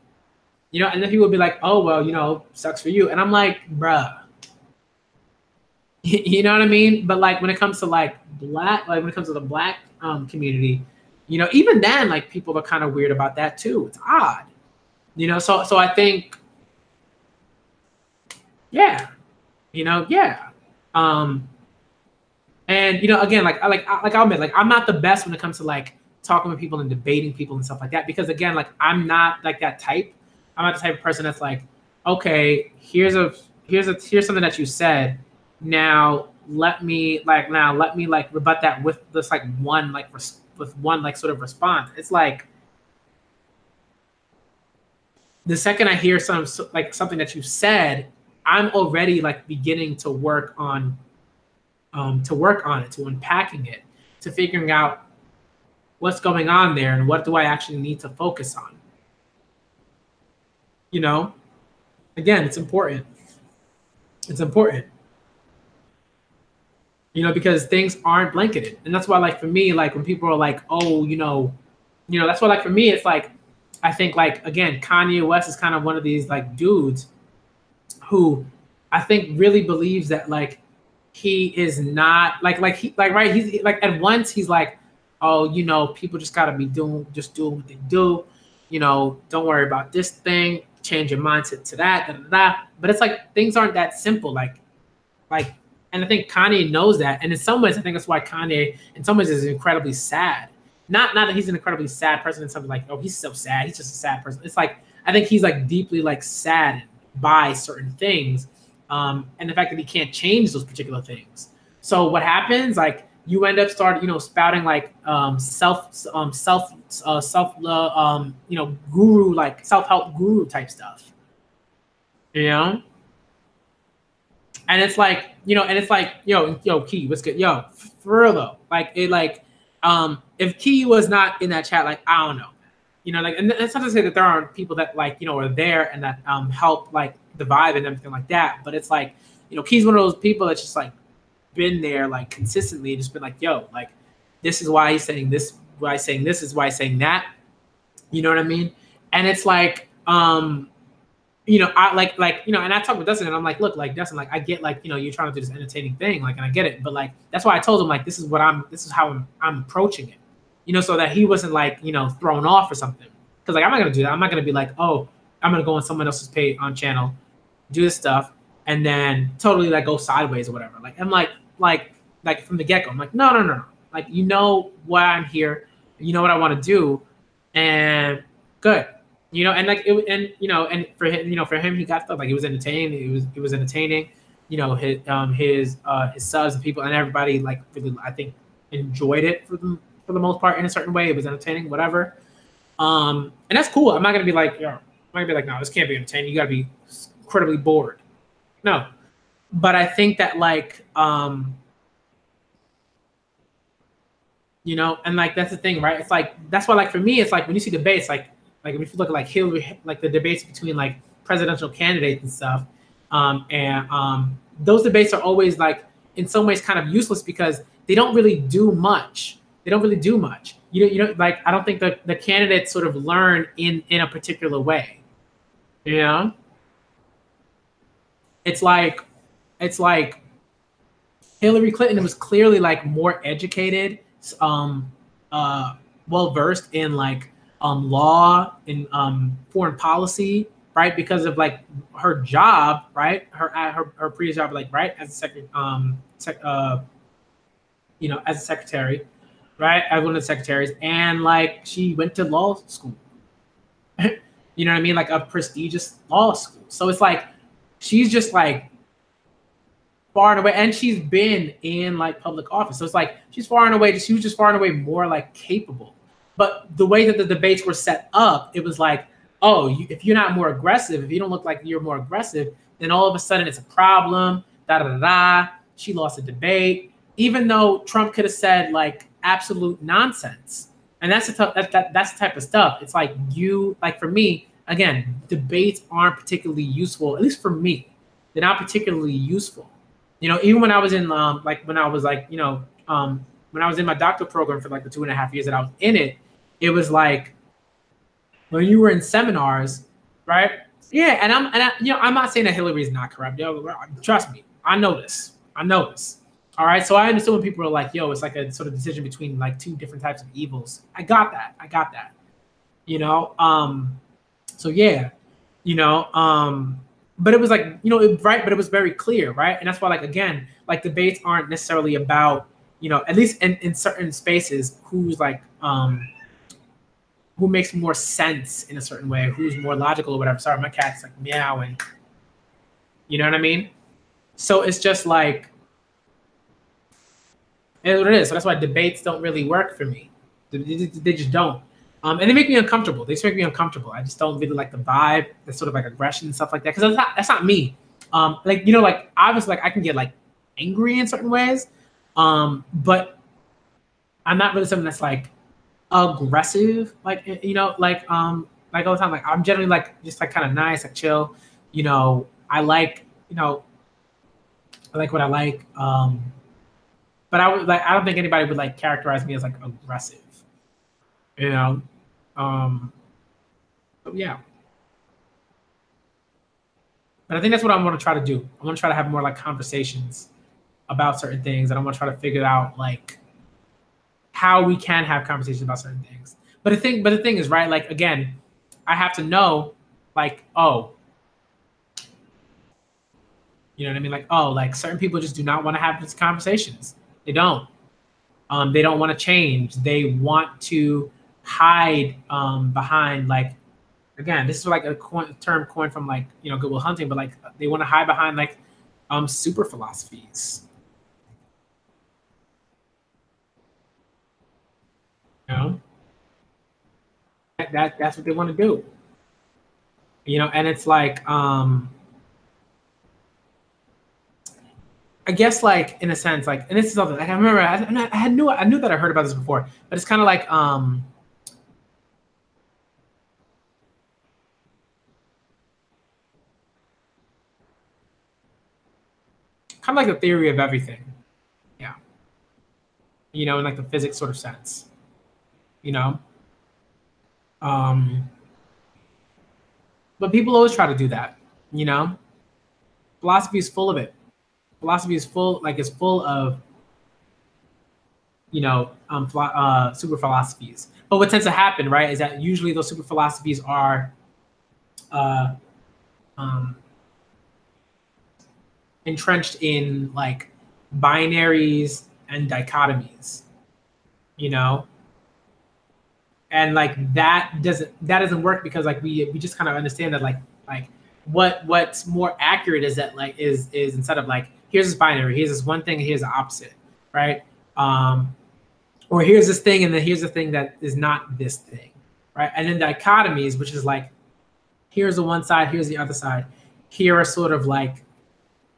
you know. And then people would be like, oh, well, you know, sucks for you. And I'm like, bruh, you know what I mean? But like when it comes to like when it comes to the black community, you know, even then like people are kind of weird about that too. It's odd, you know. So I think, yeah, you know, yeah. And you know, again, I'll admit, like I'm not the best when it comes to like talking with people and debating people and stuff like that, because again, like I'm not like that type. I'm not the type of person that's like, okay, here's something that you said. Now let me like rebut that with this like one like with one like sort of response. It's like the second I hear like something that you said, I'm already like beginning to work on it, to unpacking it, to figuring out what's going on there and what do I actually need to focus on. You know, again, it's important. It's important. You know, because things aren't blanketed. And that's why, like, for me, like, when people are like, oh, that's why, like, for me, it's like, I think, like, again, Kanye West is kind of one of these, like, dudes who I think really believes that, like, he is not, right, he's, like, at once, he's like, oh, people just got to be doing what they do. Don't worry about this thing. Change your mindset to that, da, da, da. But it's like, things aren't that simple. Like, and I think Kanye knows that. And in some ways, I think that's why Kanye, in some ways, is incredibly sad. Not that he's an incredibly sad person and something like, oh, he's so sad. He's just a sad person. It's like, I think he's like deeply like saddened by certain things. And the fact that he can't change those particular things. So what happens, like, you end up spouting like guru, like self-help guru type stuff. And it's like, yo, Key, what's good? Yo, for real though. Like, if Key was not in that chat, like, I don't know. And it's not to say that there aren't people that, like, are there and that help, like, the vibe and everything like that. But it's like, Key's one of those people that's just, like, been there, like, consistently, just been like, yo, like, this is why he's saying this, why he's saying this is why he's saying that. You know what I mean? And it's like, I and I talk with Dustin and I'm like, look, like, Dustin, like, I get, like, you're trying to do this entertaining thing, like, and I get it, but, like, that's why I told him, like, this is how I'm approaching it, so that he wasn't, like, thrown off or something. Because, like, I'm not gonna do that. I'm not gonna be like, oh, I'm gonna go on someone else's page on channel, do this stuff, and then totally, like, go sideways or whatever. Like, I'm like from the get go, I'm like, no, like, why I'm here, what I want to do, and good. And like and for him, he got stuff, like, it was entertaining. It was entertaining. His subs and people and everybody, like, really, I think, enjoyed it for the most part in a certain way. It was entertaining, whatever. And that's cool. I'm not gonna be like, no, this can't be entertaining. You gotta be incredibly bored. No, but I think that, like, and like, that's the thing, right? It's like, that's why, like, for me, it's like, when you see debates, like if you look at, like, Hillary, like, the debates between, like, presidential candidates and stuff, those debates are always, like, in some ways kind of useless because they don't really do much. Like, I don't think that the candidates sort of learn in a particular way. It's like Hillary Clinton was clearly, like, more educated, well versed in, like, law and foreign policy, right? Because of, like, her job, right? Her previous job, like, right, as a as a secretary, right? As one of the secretaries, and, like, she went to law school. You know what I mean? Like, a prestigious law school. So it's like, she's just, like, far and away, and she's been in, like, public office. So it's like, she was just far and away more, like, capable. But the way that the debates were set up, it was like, oh, if you're not more aggressive, if you don't look like you're more aggressive, then all of a sudden it's a problem, da da da da. She lost a debate, even though Trump could have said, like, absolute nonsense. And that's the type of stuff. It's like, for me, again, debates aren't particularly useful, at least for me. They're not particularly useful. Even when I was in, when I was in my doctoral program for, like, the 2.5 years that I was in it, it was like, when you were in seminars, right? Yeah, and I'm not saying that Hillary is not corrupt. Trust me, I know this. All right, so I understand when people are like, yo, it's like a sort of decision between, like, two different types of evils. I got that. So yeah, but it was like, right, but it was very clear, right? And that's why, like, again, like, debates aren't necessarily about, at least in certain spaces, who's, like, who makes more sense in a certain way, who's more logical or whatever. Sorry, my cat's like meowing. You know what I mean? So it's just like, it's what it is. So that's why debates don't really work for me. They just don't. And they make me uncomfortable. They just make me uncomfortable. I just don't really like the vibe, the sort of like aggression and stuff like that. Because that's not me. Like, you know, like obviously like I can get like angry in certain ways. But I'm not really someone that's like aggressive, like, you know, like all the time. Like I'm generally like just like kind of nice, like chill. You know, I like, you know, I like what I like. But I don't think anybody would like characterize me as like aggressive. You know, but yeah. But I think that's what I want to try to do. I want to try to have more like conversations about certain things, and I want to try to figure out like how we can have conversations about certain things. But the thing is, right? Like again, I have to know, like, oh, you know what I mean? Like, oh, like certain people just do not want to have these conversations. They don't. They don't want to change. They want to hide behind like, again, this is like a term coined from like, you know, Good Will Hunting, but like they want to hide behind like super philosophies. You know, that's what they want to do. You know, and it's like I guess like in a sense, like, and this is something like I remember I knew that I heard about this before, but it's kind of like kind of like the theory of everything. Yeah. You know, in like the physics sort of sense. You know? Um but people always try to do that, you know? Philosophy is full of it. Philosophy is full, like it's full of, you know, super philosophies. But what tends to happen, right, is that usually those super philosophies are uh um entrenched in like binaries and dichotomies, you know, and like that doesn't work because like we just kind of understand that like what's more accurate is that like is instead of like here's this binary, here's this one thing, here's the opposite, right? Or here's this thing and then here's the thing that is not this thing, right? And then dichotomies, which is like here's the one side, here's the other side. Here are sort of like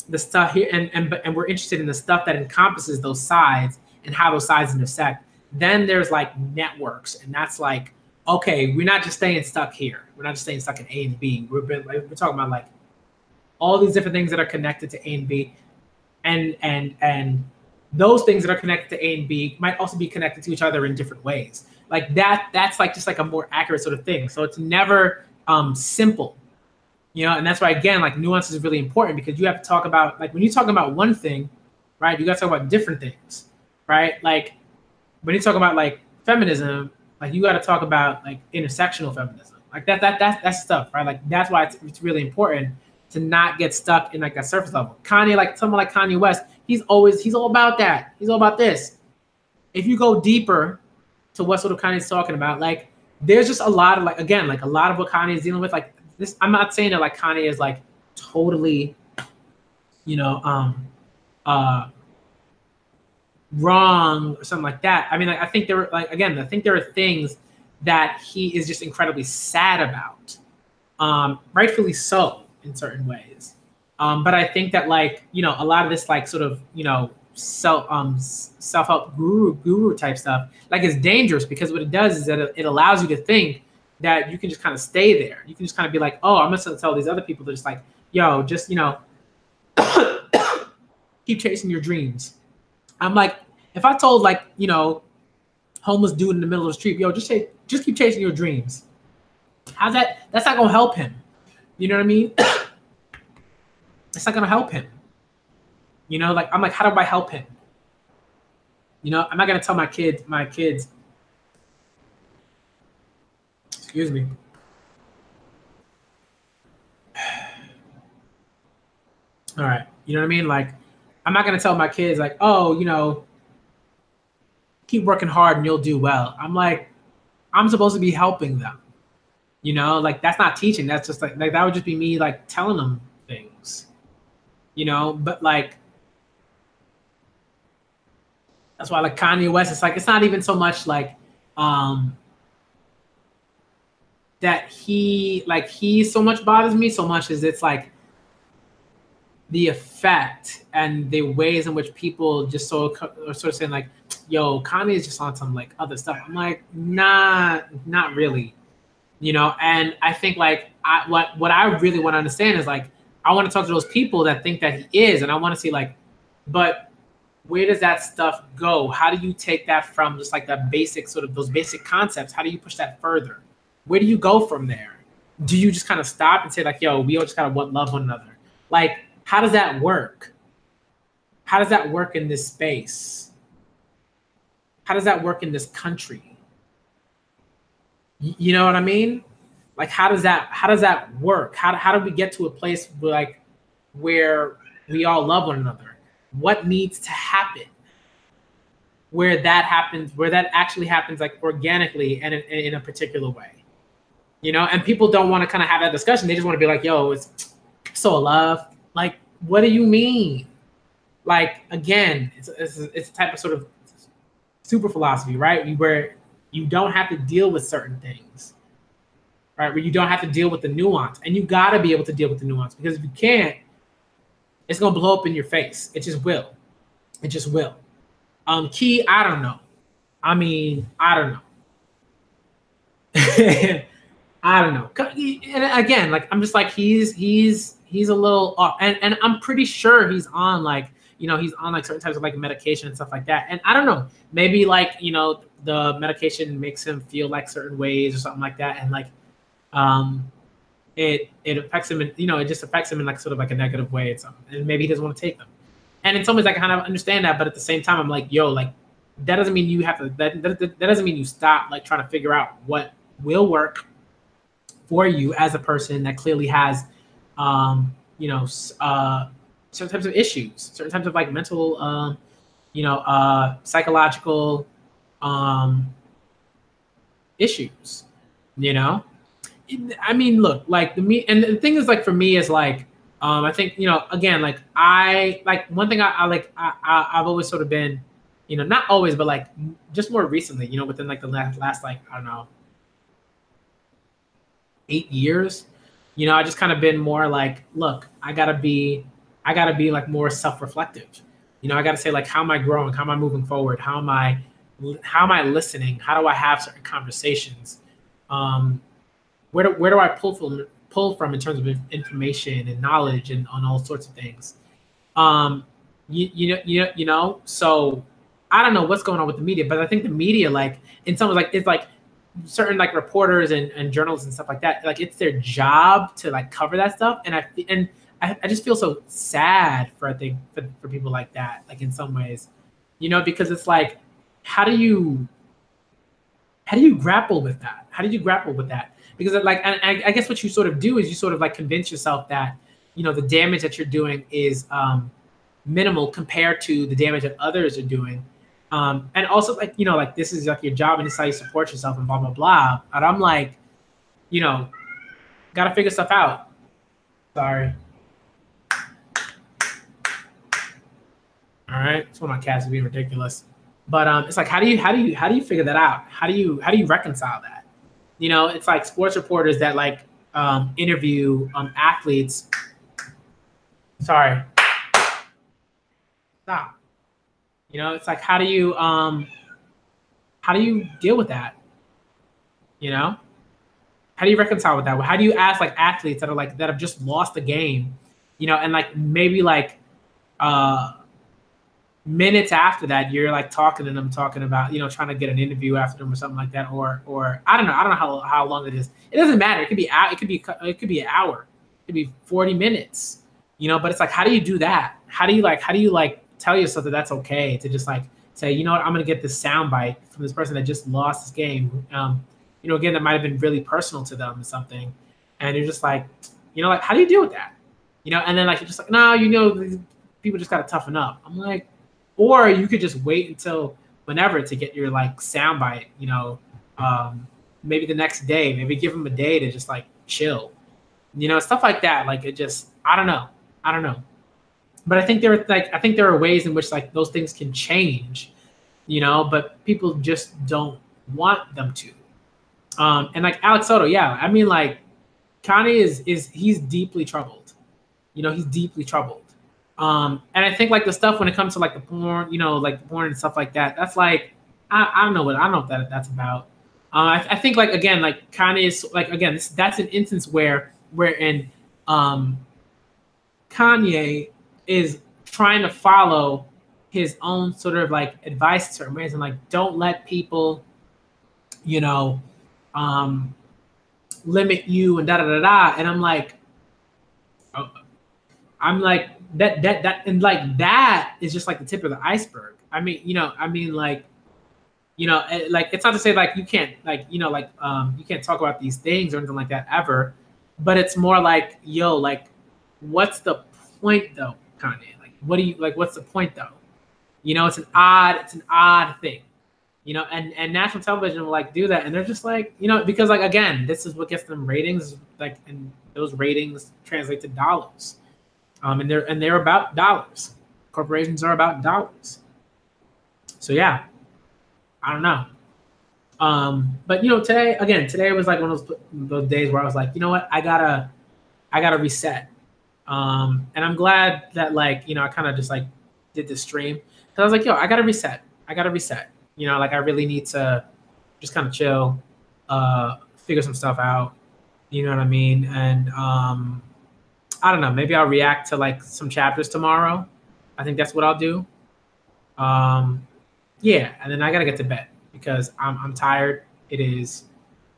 the stuff here, and we're interested in the stuff that encompasses those sides and how those sides intersect. Then there's like networks, and that's like, okay, we're not just staying stuck here. We're not just staying stuck in A and B. We're talking about like all these different things that are connected to A and B, and those things that are connected to A and B might also be connected to each other in different ways. Like that's like just like a more accurate sort of thing. So it's never simple. You know, and that's why again, like nuance is really important because you have to talk about like when you're talking about one thing, right? You got to talk about different things, right? Like when you talk about like feminism, like you got to talk about like intersectional feminism, like that's stuff, right? Like that's why it's really important to not get stuck in like that surface level. Kanye, like someone like Kanye West, he's all about that. He's all about this. If you go deeper to what sort of Kanye's talking about, like there's just a lot of like again, like a lot of what Kanye is dealing with, like this. I'm not saying that like Kanye is like totally, you know, wrong or something like that. I mean, like, I think there were like again, I think there are things that he is just incredibly sad about, rightfully so in certain ways. But I think that like you know a lot of this like sort of you know self-help guru type stuff like is dangerous because what it does is that it allows you to think that you can just kind of stay there. You can just kind of be like, oh, I'm just gonna tell these other people to just like, yo, just you know, keep chasing your dreams. I'm like, if I told like you know, homeless dude in the middle of the street, yo, just keep chasing your dreams. How's that? That's not gonna help him. You know what I mean? It's not gonna help him. You know, like I'm like, how do I help him? You know, I'm not gonna tell my kids, excuse me. All right. You know what I mean? Like, I'm not gonna tell my kids like, oh, you know, keep working hard and you'll do well. I'm like, I'm supposed to be helping them. You know, like that's not teaching. That's just like that would just be me like telling them things. You know, but like that's why like Kanye West, it's like it's not even so much like that he so much bothers me so much as it's like the effect and the ways in which people just are sort of saying like, yo, Kanye is just on some like other stuff. I'm like, nah, not really. You know, and I think like what I really want to understand is like I want to talk to those people that think that he is, and I want to see like, but where does that stuff go? How do you take that from just like that basic sort of those basic concepts? How do you push that further? Where do you go from there? Do you just kind of stop and say like, yo, we all just gotta love one another? Like, how does that work? How does that work in this space? How does that work in this country? You know what I mean? Like, how does that work? How do we get to a place where we all love one another? What needs to happen? Where that happens, where that actually happens like organically and in a particular way. You know, and people don't want to kind of have that discussion. They just want to be like, yo, it's so love. Like, what do you mean? Like, again, it's a type of sort of super philosophy, right? Where you don't have to deal with certain things, right? Where you don't have to deal with the nuance, and you got to be able to deal with the nuance, because if you can't, it's going to blow up in your face. It just will. It just will. Key, I don't know. I mean, I don't know. I don't know. And again, like I'm just like he's a little off, and I'm pretty sure he's on like, you know, he's on like certain types of like medication and stuff like that. And I don't know, maybe like, you know, the medication makes him feel like certain ways or something like that, and like it affects him, and you know, it just affects him in like sort of like a negative way and something, and maybe he doesn't want to take them. And in some ways I kind of understand that, but at the same time I'm like, yo, like that doesn't mean you have to that doesn't mean you stop like trying to figure out what will work for you as a person that clearly has you know, certain types of issues, certain types of like mental you know, psychological issues, you know. I mean, look, like the thing is like for me is like I think, you know, again, like I like one thing I've always sort of been, you know, not always, but like just more recently, you know, within like the last like, I don't know, 8 years, you know, I just kind of been more like, look, I gotta be like more self-reflective. You know, I gotta say like, how am I growing? How am I moving forward? How am I listening? How do I have certain conversations? Where do I pull from in terms of information and knowledge and on all sorts of things? You know, so I don't know what's going on with the media, but I think the media, like in some ways, like it's like certain like reporters and journalists and stuff like that, like it's their job to like cover that stuff, and I just feel so sad for, I think, for people like that, like in some ways, you know, because it's like, how do you grapple with that? How do you grapple with that? Because like, and I guess what you sort of do is you sort of like convince yourself that, you know, the damage that you're doing is minimal compared to the damage that others are doing. And also like, you know, like this is like your job and this is how you support yourself and blah, blah, blah. And I'm like, you know, got to figure stuff out. Sorry. All right. It's one of my cats is being ridiculous. But it's like, how do you figure that out? How do you reconcile that? You know, it's like sports reporters that like interview athletes. Sorry. Stop. You know, it's like, how do you deal with that? You know, how do you reconcile with that? How do you ask like athletes that are like, that have just lost the game, you know, and like maybe like minutes after that, you're like talking to them, talking about, you know, trying to get an interview after them or something like that, or I don't know how long it is. It doesn't matter. It could be an hour, it could be 40 minutes, you know. But it's like, how do you do that? How do you like tell yourself that that's okay to just like say, you know what, I'm gonna get this soundbite from this person that just lost this game, you know, again, that might have been really personal to them or something, and you're just like, you know, like, how do you deal with that? You know, and then like you're just like, no, you know, people just gotta toughen up. I'm like, or you could just wait until whenever to get your like soundbite, you know, maybe the next day, maybe give him a day to just like chill, you know, stuff like that. Like it just, I don't know. But I think there are ways in which like those things can change, you know, but people just don't want them to. And like Alex Soto, yeah, I mean like Kanye is he's deeply troubled. You know, he's deeply troubled. And I think like the stuff when it comes to like the porn, you know, like the porn and stuff like that, that's like I don't know what that's about. I think like again, like Kanye is like again, that's an instance wherein Kanye is trying to follow his own sort of like advice in certain ways and like don't let people, you know, limit you and da da da da. And I'm like that and like that is just like the tip of the iceberg. I mean, you know, like, you know, like it's not to say like you can't like, you know, like you can't talk about these things or anything like that ever, but it's more like, yo, like what's the point though, Kanye? Like what do you like what's the point though? You know, it's an odd thing. You know, and national television will like do that, and they're just like, you know, because like again, this is what gets them ratings, like, and those ratings translate to dollars, and they're about dollars. Corporations are about dollars. So yeah, I don't know. But you know, today was like one of those days where I was like, you know what, I gotta reset. And I'm glad that like, you know, I kind of just like did the stream because I was like, yo, I gotta reset. You know, like I really need to just kind of chill, figure some stuff out. You know what I mean? And I don't know, maybe I'll react to like some chapters tomorrow. I think that's what I'll do. Yeah, and then I gotta get to bed because I'm tired. It is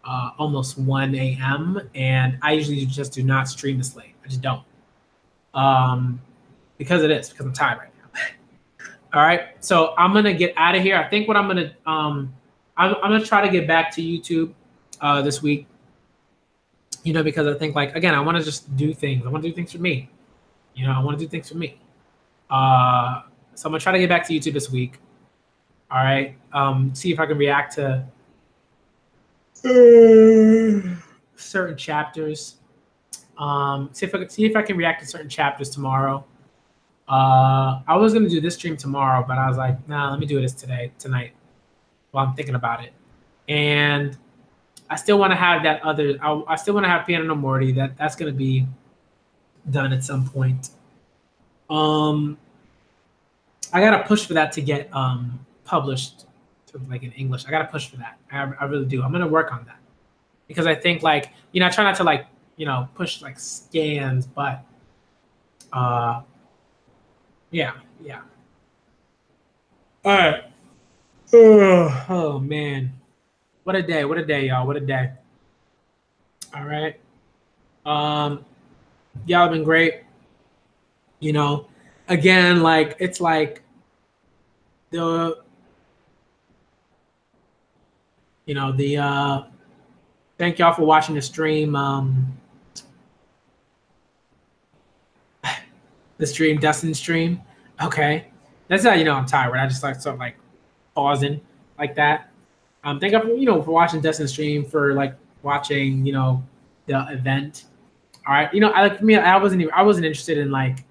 almost 1 a.m. and I usually just do not stream this late. I just don't. Because I'm tired right now. All right, so I'm gonna get out of here. I think what I'm gonna I'm gonna try to get back to YouTube this week. You know, because I think like again, I want to just do things. I want to do things for me. You know, I want to do things for me. So I'm gonna try to get back to YouTube this week. All right, see if I can react to certain chapters. See if I can react to certain chapters tomorrow. I was gonna do this stream tomorrow, but I was like, nah, let me do this tonight, while I'm thinking about it. And I still want to have that other. I still want to have Piano No Morty. That's gonna be done at some point. I gotta push for that to get published to like in English. I gotta push for that. I really do. I'm gonna work on that because I think like, you know, I try not to like, you know, push like scans, but yeah. All right. Oh man, what a day, y'all. What a day. All right. Y'all have been great. You know, again, like it's like the thank y'all for watching the stream. The stream, Dustin stream. Okay. That's how you know I'm tired, right? I just like sort of like pausing like that. Thank you for, you know, for watching Dustin's stream, for like watching, you know, the event. All right. You know, I like, for me, I wasn't interested in like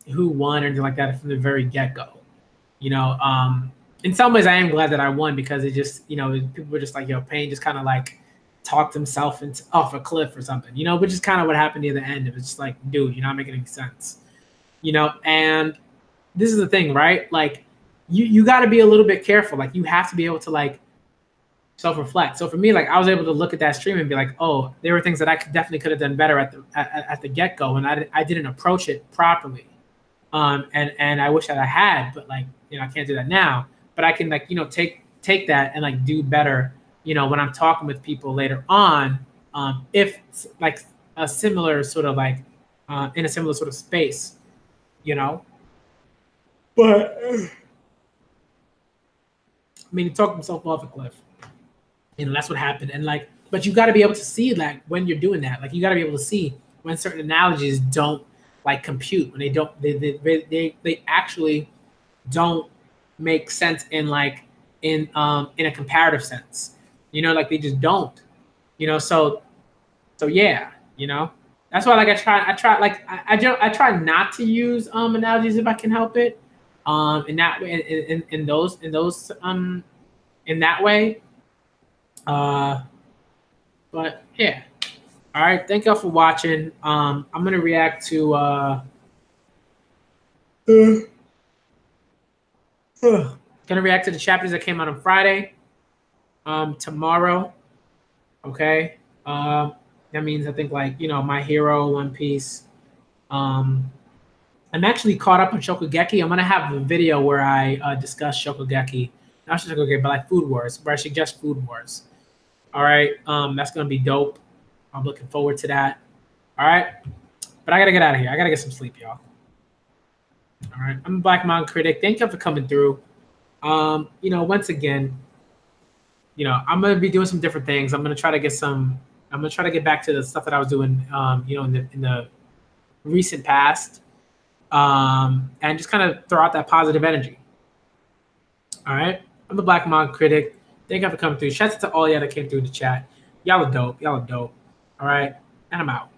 who won or anything like that from the very get-go. You know, in some ways I am glad that I won because it just, you know, people were just like, yo, Payne just kind of like talked himself off a cliff or something, you know, which is kind of what happened near the end. It was just like, dude, you're not making any sense. You know, and this is the thing, right? Like you got to be a little bit careful. Like you have to be able to like self-reflect. So for me, like I was able to look at that stream and be like, oh, there were things that I definitely could have done better at the get-go, and I didn't approach it properly. And I wish that I had, but like, you know, I can't do that now. But I can like, you know, take that and like do better, you know, when I'm talking with people later on, if like a similar sort of like in a similar sort of space. You know, but I mean, he talked himself off a cliff. You know, that's what happened. And like, but you got to be able to see like when you're doing that. Like, you got to be able to see when certain analogies don't like compute, when they actually don't make sense in like in a comparative sense. You know, like they just don't. You know, so yeah, you know. That's why, like, I try not to use analogies if I can help it. In that way, in those in that way. But yeah. All right. Thank y'all for watching. I'm gonna react to gonna react to the chapters that came out on Friday. Tomorrow. Okay. That means I think, like, My Hero, One Piece. I'm actually caught up on Shokugeki. I'm gonna have a video where I discuss Shokugeki, not just Shokugeki, but like Food Wars, where I suggest Food Wars. All right, that's gonna be dope. I'm looking forward to that. All right, but I gotta get out of here. I gotta get some sleep, y'all. All right, I'm Black Manga Critic. Thank you for coming through. Once again, I'm gonna be doing some different things. I'm gonna try to get some. I'm gonna try to get back to the stuff that I was doing, in the recent past, and just kind of throw out that positive energy. All right, I'm the Black Manga Critic. Thank you for coming through. Shout out to all y'all that came through the chat. Y'all are dope. Y'all are dope. All right, and I'm out.